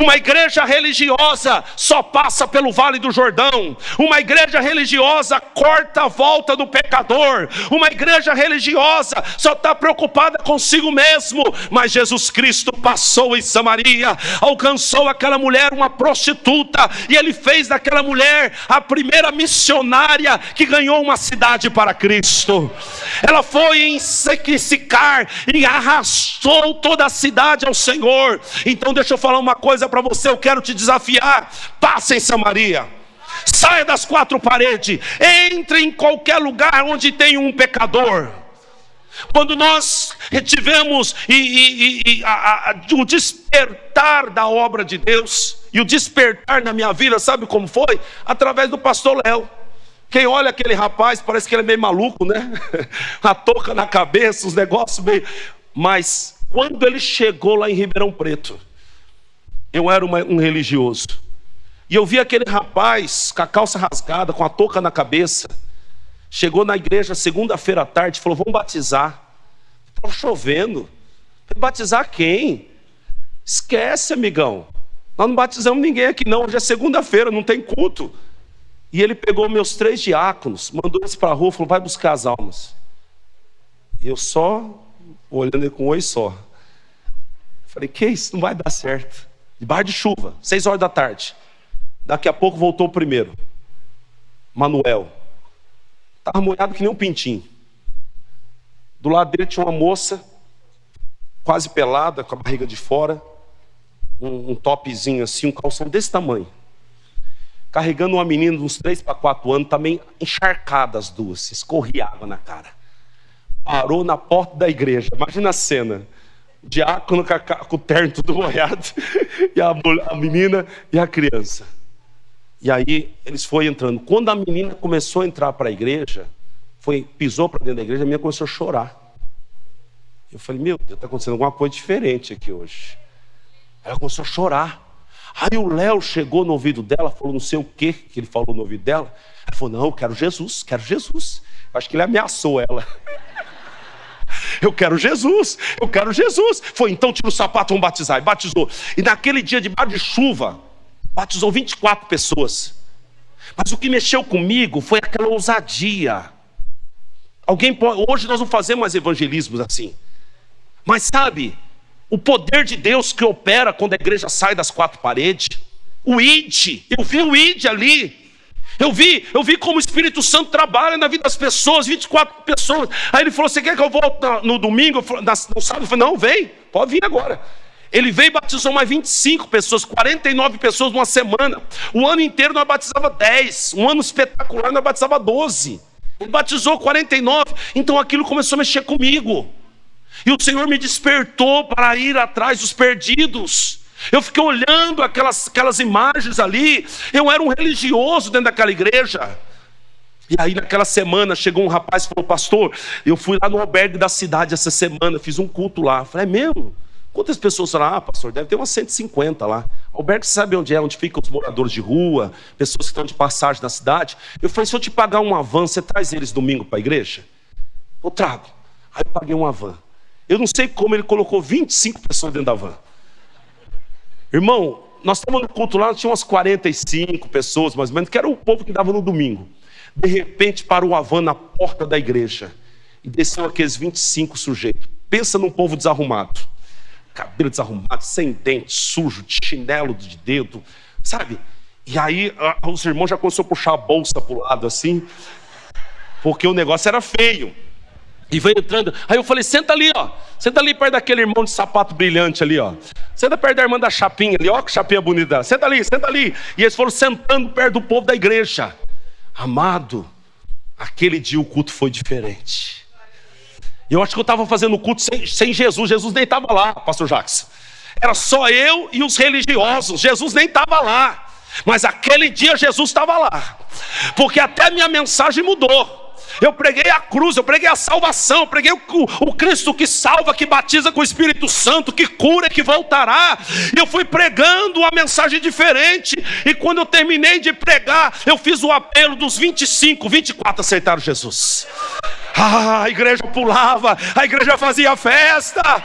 Uma igreja religiosa só passa pelo Vale do Jordão. Uma igreja religiosa corta a volta do pecador. Uma igreja religiosa só está preocupada consigo mesmo. Mas Jesus Cristo passou em Samaria, alcançou aquela mulher, uma prostituta, e Ele fez daquela mulher a primeira missionária que ganhou uma cidade para Cristo. Ela foi em Sicar e arrastou toda a cidade ao Senhor. Então deixa eu falar uma coisa para você, eu quero te desafiar: passe em Samaria, saia das 4 paredes, entre em qualquer lugar onde tem um pecador. Quando nós tivemos o despertar da obra de Deus, e o despertar na minha vida, sabe como foi? Através do pastor Léo. Quem olha aquele rapaz, parece que ele é meio maluco, né? A touca na cabeça, os negócios meio... Mas quando ele chegou lá em Ribeirão Preto, eu era um religioso, e eu vi aquele rapaz com a calça rasgada, com a touca na cabeça. Chegou na igreja segunda-feira à tarde, falou: vamos batizar. Estava chovendo. Batizar quem? Esquece, amigão, nós não batizamos ninguém aqui não, hoje é segunda-feira, não tem culto. E ele pegou meus 3 diáconos, mandou eles para a rua, falou: vai buscar as almas. E eu só olhando ele com um oi só. Falei: que isso, não vai dar certo. Debaixo de chuva, 6 horas da tarde. Daqui a pouco voltou o primeiro, Manuel. Estava molhado que nem um pintinho. Do lado dele tinha uma moça quase pelada, com a barriga de fora, um topzinho assim, um calção desse tamanho, carregando uma menina de uns 3 para 4 anos, também encharcada as duas, escorria água na cara. Parou na porta da igreja, imagina a cena, o diácono com o terno tudo molhado, e a menina e a criança. E aí eles foram entrando. Quando a menina começou a entrar para a igreja, pisou para dentro da igreja, a menina começou a chorar. Eu falei, meu Deus, está acontecendo alguma coisa diferente aqui hoje. Ela começou a chorar. Aí o Léo chegou no ouvido dela, falou não sei o que ele falou no ouvido dela. Ela falou, não, eu quero Jesus, quero Jesus. Eu acho que ele ameaçou ela. Eu quero Jesus, eu quero Jesus. Foi, então tira o sapato, vamos batizar. E batizou. E naquele dia debaixo de chuva, batizou 24 pessoas. Mas o que mexeu comigo foi aquela ousadia. Hoje nós não fazemos mais evangelismos assim. Mas sabe, o poder de Deus que opera quando a igreja sai das 4 paredes. O ID, eu vi o ID ali. Eu vi como o Espírito Santo trabalha na vida das pessoas, 24 pessoas. Aí ele falou, você quer que eu volte no domingo, no sábado? Eu falei, não, vem, pode vir agora. Ele veio e batizou mais 25 pessoas, 49 pessoas numa semana. O ano inteiro nós batizava 10, um ano espetacular nós batizava 12. Ele batizou 49, então aquilo começou a mexer comigo. E o Senhor me despertou para ir atrás dos perdidos. Eu fiquei olhando aquelas imagens ali. Eu era um religioso dentro daquela igreja. E aí naquela semana chegou um rapaz e falou, pastor, eu fui lá no albergue da cidade essa semana, fiz um culto lá. Eu falei, é mesmo? Quantas pessoas falaram? Pastor, deve ter umas 150 lá. Albergue, você sabe onde é? Onde ficam os moradores de rua, pessoas que estão de passagem na cidade. Eu falei, se eu te pagar uma van, você traz eles domingo para a igreja? Eu trago. Aí eu paguei uma van. Eu não sei como ele colocou 25 pessoas dentro da van. Irmão, nós estávamos no culto lá, tinha umas 45 pessoas, mais ou menos, que era o povo que dava no domingo. De repente parou a van na porta da igreja e desceu aqueles 25 sujeitos. Pensa num povo desarrumado. Cabelo desarrumado, sem dente, sujo, de chinelo de dedo, sabe? E aí os irmãos já começaram a puxar a bolsa para o lado assim, porque o negócio era feio. E veio entrando, aí eu falei, senta ali, ó. Senta ali perto daquele irmão de sapato brilhante ali, ó. Senta perto da irmã da chapinha ali, ó, que chapinha bonita. Senta ali, senta ali. E eles foram sentando perto do povo da igreja. Amado, aquele dia o culto foi diferente. Eu acho que eu estava fazendo o culto sem Jesus. Jesus nem estava lá, pastor Jacques. Era só eu e os religiosos. Jesus nem estava lá. Mas aquele dia Jesus estava lá. Porque até a minha mensagem mudou. Eu preguei a cruz, eu preguei a salvação, eu preguei o Cristo que salva, que batiza com o Espírito Santo, que cura, que voltará. E eu fui pregando uma mensagem diferente. E quando eu terminei de pregar, eu fiz o apelo dos 25, 24 aceitaram Jesus. A igreja pulava, a igreja fazia festa.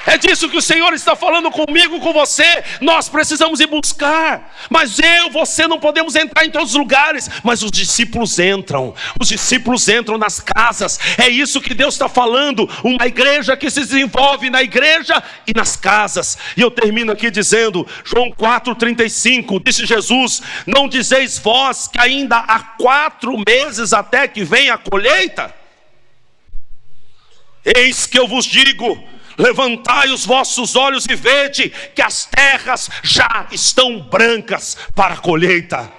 É disso que o Senhor está falando comigo, com você. Nós precisamos ir buscar. Mas você não podemos entrar em todos os lugares. Mas os discípulos entram. Os discípulos entram nas casas. É isso que Deus está falando. Uma igreja que se desenvolve na igreja e nas casas. E eu termino aqui dizendo, João 4,35, disse Jesus, não dizeis vós que ainda há 4 meses até que venha a colheita? Eis que eu vos digo, levantai os vossos olhos e vede que as terras já estão brancas para a colheita.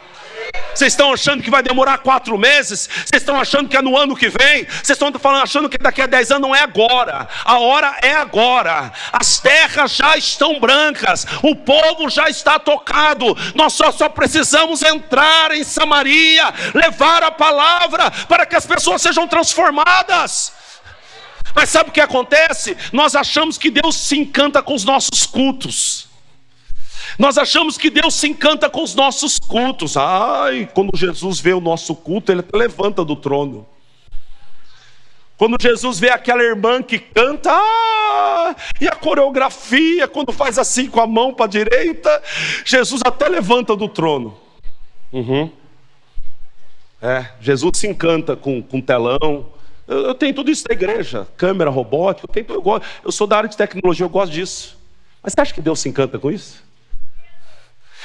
Vocês estão achando que vai demorar 4 meses? Vocês estão achando que é no ano que vem? Vocês estão achando que daqui a 10 anos? Não é agora. A hora é agora. As terras já estão brancas. O povo já está tocado. Nós só precisamos entrar em Samaria, levar a palavra para que as pessoas sejam transformadas. Mas sabe o que acontece? Nós achamos que Deus se encanta com os nossos cultos. Nós achamos que Deus se encanta com os nossos cultos. Quando Jesus vê o nosso culto, Ele até levanta do trono. Quando Jesus vê aquela irmã que canta, e a coreografia, quando faz assim com a mão para a direita, Jesus até levanta do trono. Jesus se encanta com telão. Eu tenho tudo isso da igreja, câmera, robótica, eu sou da área de tecnologia, eu gosto disso. Mas você acha que Deus se encanta com isso?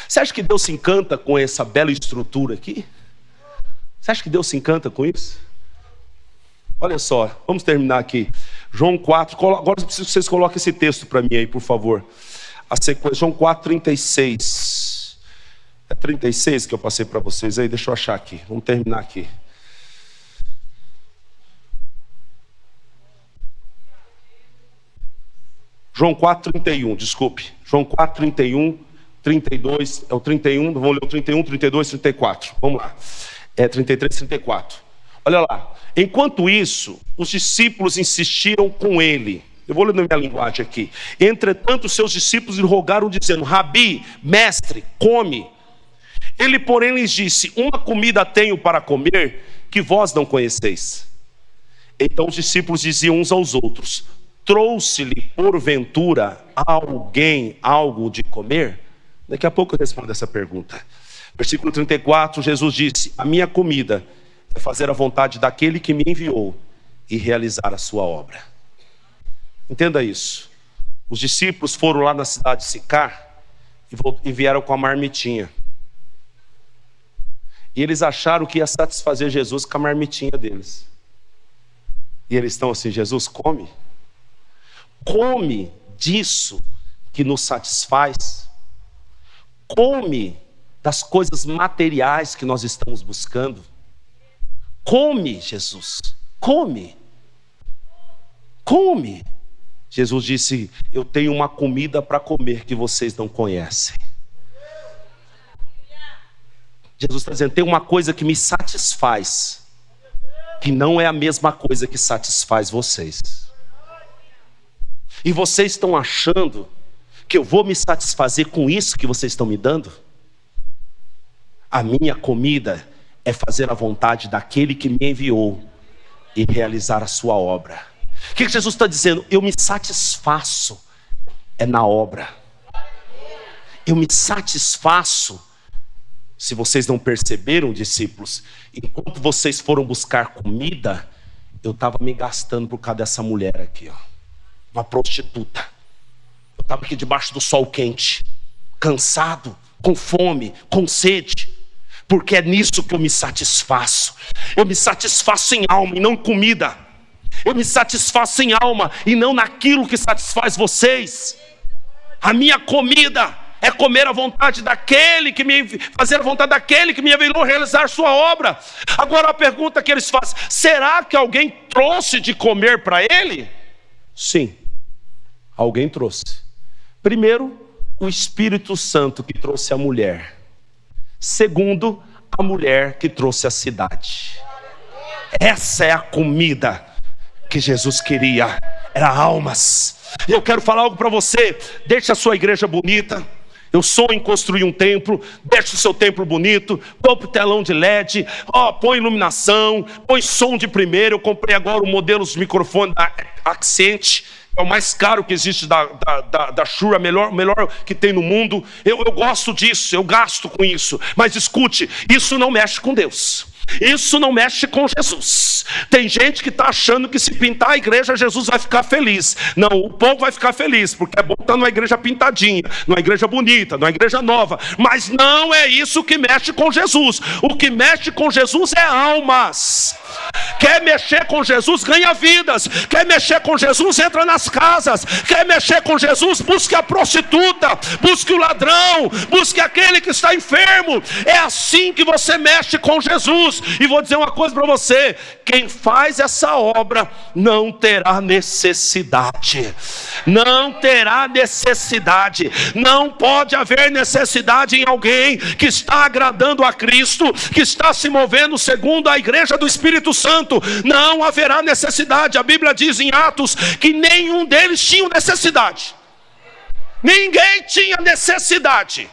Você acha que Deus se encanta com essa bela estrutura aqui? Você acha que Deus se encanta com isso? Olha só, vamos terminar aqui. João 4, agora eu preciso que vocês coloquem esse texto para mim aí, por favor. A sequência, João 4, 36. É 36 que eu passei para vocês aí, deixa eu achar aqui. Vamos terminar aqui. João 4, 31, desculpe. João 4, 31, 32, é o 31, vamos ler o 31, 32, 34. Vamos lá. É 33, 34. Olha lá. Enquanto isso, os discípulos insistiram com ele. Eu vou ler na minha linguagem aqui. Entretanto, seus discípulos lhe rogaram, dizendo: Rabi, mestre, come. Ele, porém, lhes disse: uma comida tenho para comer que vós não conheceis. Então os discípulos diziam uns aos outros: trouxe-lhe porventura alguém algo de comer? Daqui a pouco eu respondo essa pergunta. Versículo 34, Jesus disse: a minha comida é fazer a vontade daquele que me enviou e realizar a sua obra. Entenda isso. Os discípulos foram lá na cidade de Sicar e vieram com a marmitinha. E eles acharam que ia satisfazer Jesus com a marmitinha deles. E eles estão assim: Jesus, come. Come disso que nos satisfaz. Come das coisas materiais que nós estamos buscando. Come, Jesus, come. Come. Jesus disse: eu tenho uma comida para comer que vocês não conhecem. Jesus está dizendo: tem uma coisa que me satisfaz, que não é a mesma coisa que satisfaz vocês. E vocês estão achando que eu vou me satisfazer com isso que vocês estão me dando? A minha comida é fazer a vontade daquele que me enviou e realizar a sua obra. O que Jesus está dizendo? Eu me satisfaço na obra. Eu me satisfaço. Se vocês não perceberam, discípulos, enquanto vocês foram buscar comida, eu estava me gastando por causa dessa mulher aqui, ó, uma prostituta. Eu estava aqui debaixo do sol quente, cansado, com fome, com sede, porque é nisso que eu me satisfaço. Eu me satisfaço em alma e não em comida. Eu me satisfaço em alma e não naquilo que satisfaz vocês. A minha comida é comer a vontade daquele que me fazer a vontade daquele que me enviou realizar sua obra. Agora a pergunta que eles fazem: será que alguém trouxe de comer para ele? Sim, alguém trouxe. Primeiro, o Espírito Santo que trouxe a mulher. Segundo, a mulher que trouxe a cidade. Essa é a comida que Jesus queria, era almas. E eu quero falar algo para você: deixe a sua igreja bonita. Eu sonho em construir um templo. Deixe o seu templo bonito, compre telão de LED, põe iluminação, põe som de primeira. Eu comprei agora o modelo dos microfones da Accent, é o mais caro que existe da Shure, o melhor que tem no mundo. Eu gosto disso, eu gasto com isso. Mas escute, isso não mexe com Deus. Isso não mexe com Jesus. Tem gente que está achando que se pintar a igreja, Jesus vai ficar feliz. Não, o povo vai ficar feliz, porque é bom estar numa igreja pintadinha, numa igreja bonita, numa igreja nova. Mas não é isso que mexe com Jesus. O que mexe com Jesus é almas. Quer mexer com Jesus, ganha vidas. Quer mexer com Jesus, entra nas casas. Quer mexer com Jesus, busque a prostituta, busque o ladrão, busque aquele que está enfermo. É assim que você mexe com Jesus. E vou dizer uma coisa para você: quem faz essa obra não terá necessidade. Não terá necessidade. Não pode haver necessidade em alguém que está agradando a Cristo, que está se movendo segundo a igreja do Espírito Santo. Não haverá necessidade. A Bíblia diz em Atos que nenhum deles tinha necessidade. Ninguém tinha necessidade.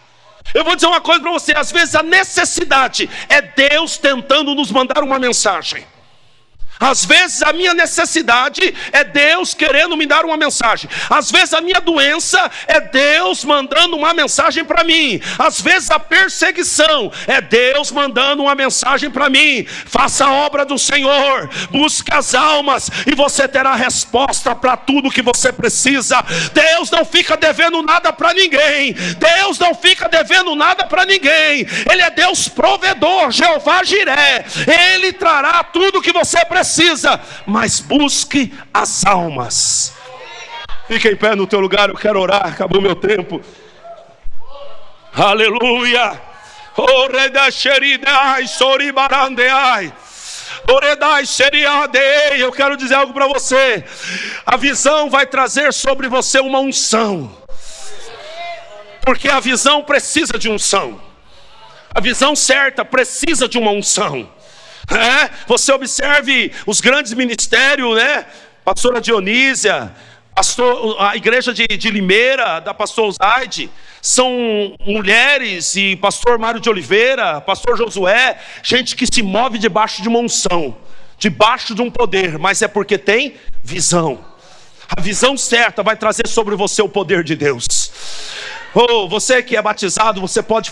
Eu vou dizer uma coisa para você: às vezes a necessidade é Deus tentando nos mandar uma mensagem. Às vezes a minha necessidade é Deus querendo me dar uma mensagem. Às vezes a minha doença é Deus mandando uma mensagem para mim. Às vezes a perseguição é Deus mandando uma mensagem para mim. Faça a obra do Senhor, busque as almas e você terá resposta para tudo que você precisa. Deus não fica devendo nada para ninguém. Deus não fica devendo nada para ninguém. Ele é Deus provedor, Jeová Jiré. Ele trará tudo que você precisa. precisa, mas busque as almas. Fica em pé no teu lugar, eu quero orar, acabou meu tempo. Aleluia. Eu quero dizer algo para você. A visão vai trazer sobre você uma unção, porque a visão precisa de unção. A visão certa precisa de uma unção. Você observe os grandes ministérios, né? Pastora Dionísia, a igreja de Limeira, da pastor Zaide, são mulheres, e pastor Mário de Oliveira, pastor Josué, gente que se move debaixo de uma unção, debaixo de um poder, mas é porque tem visão. A visão certa vai trazer sobre você o poder de Deus. Você que é batizado, você pode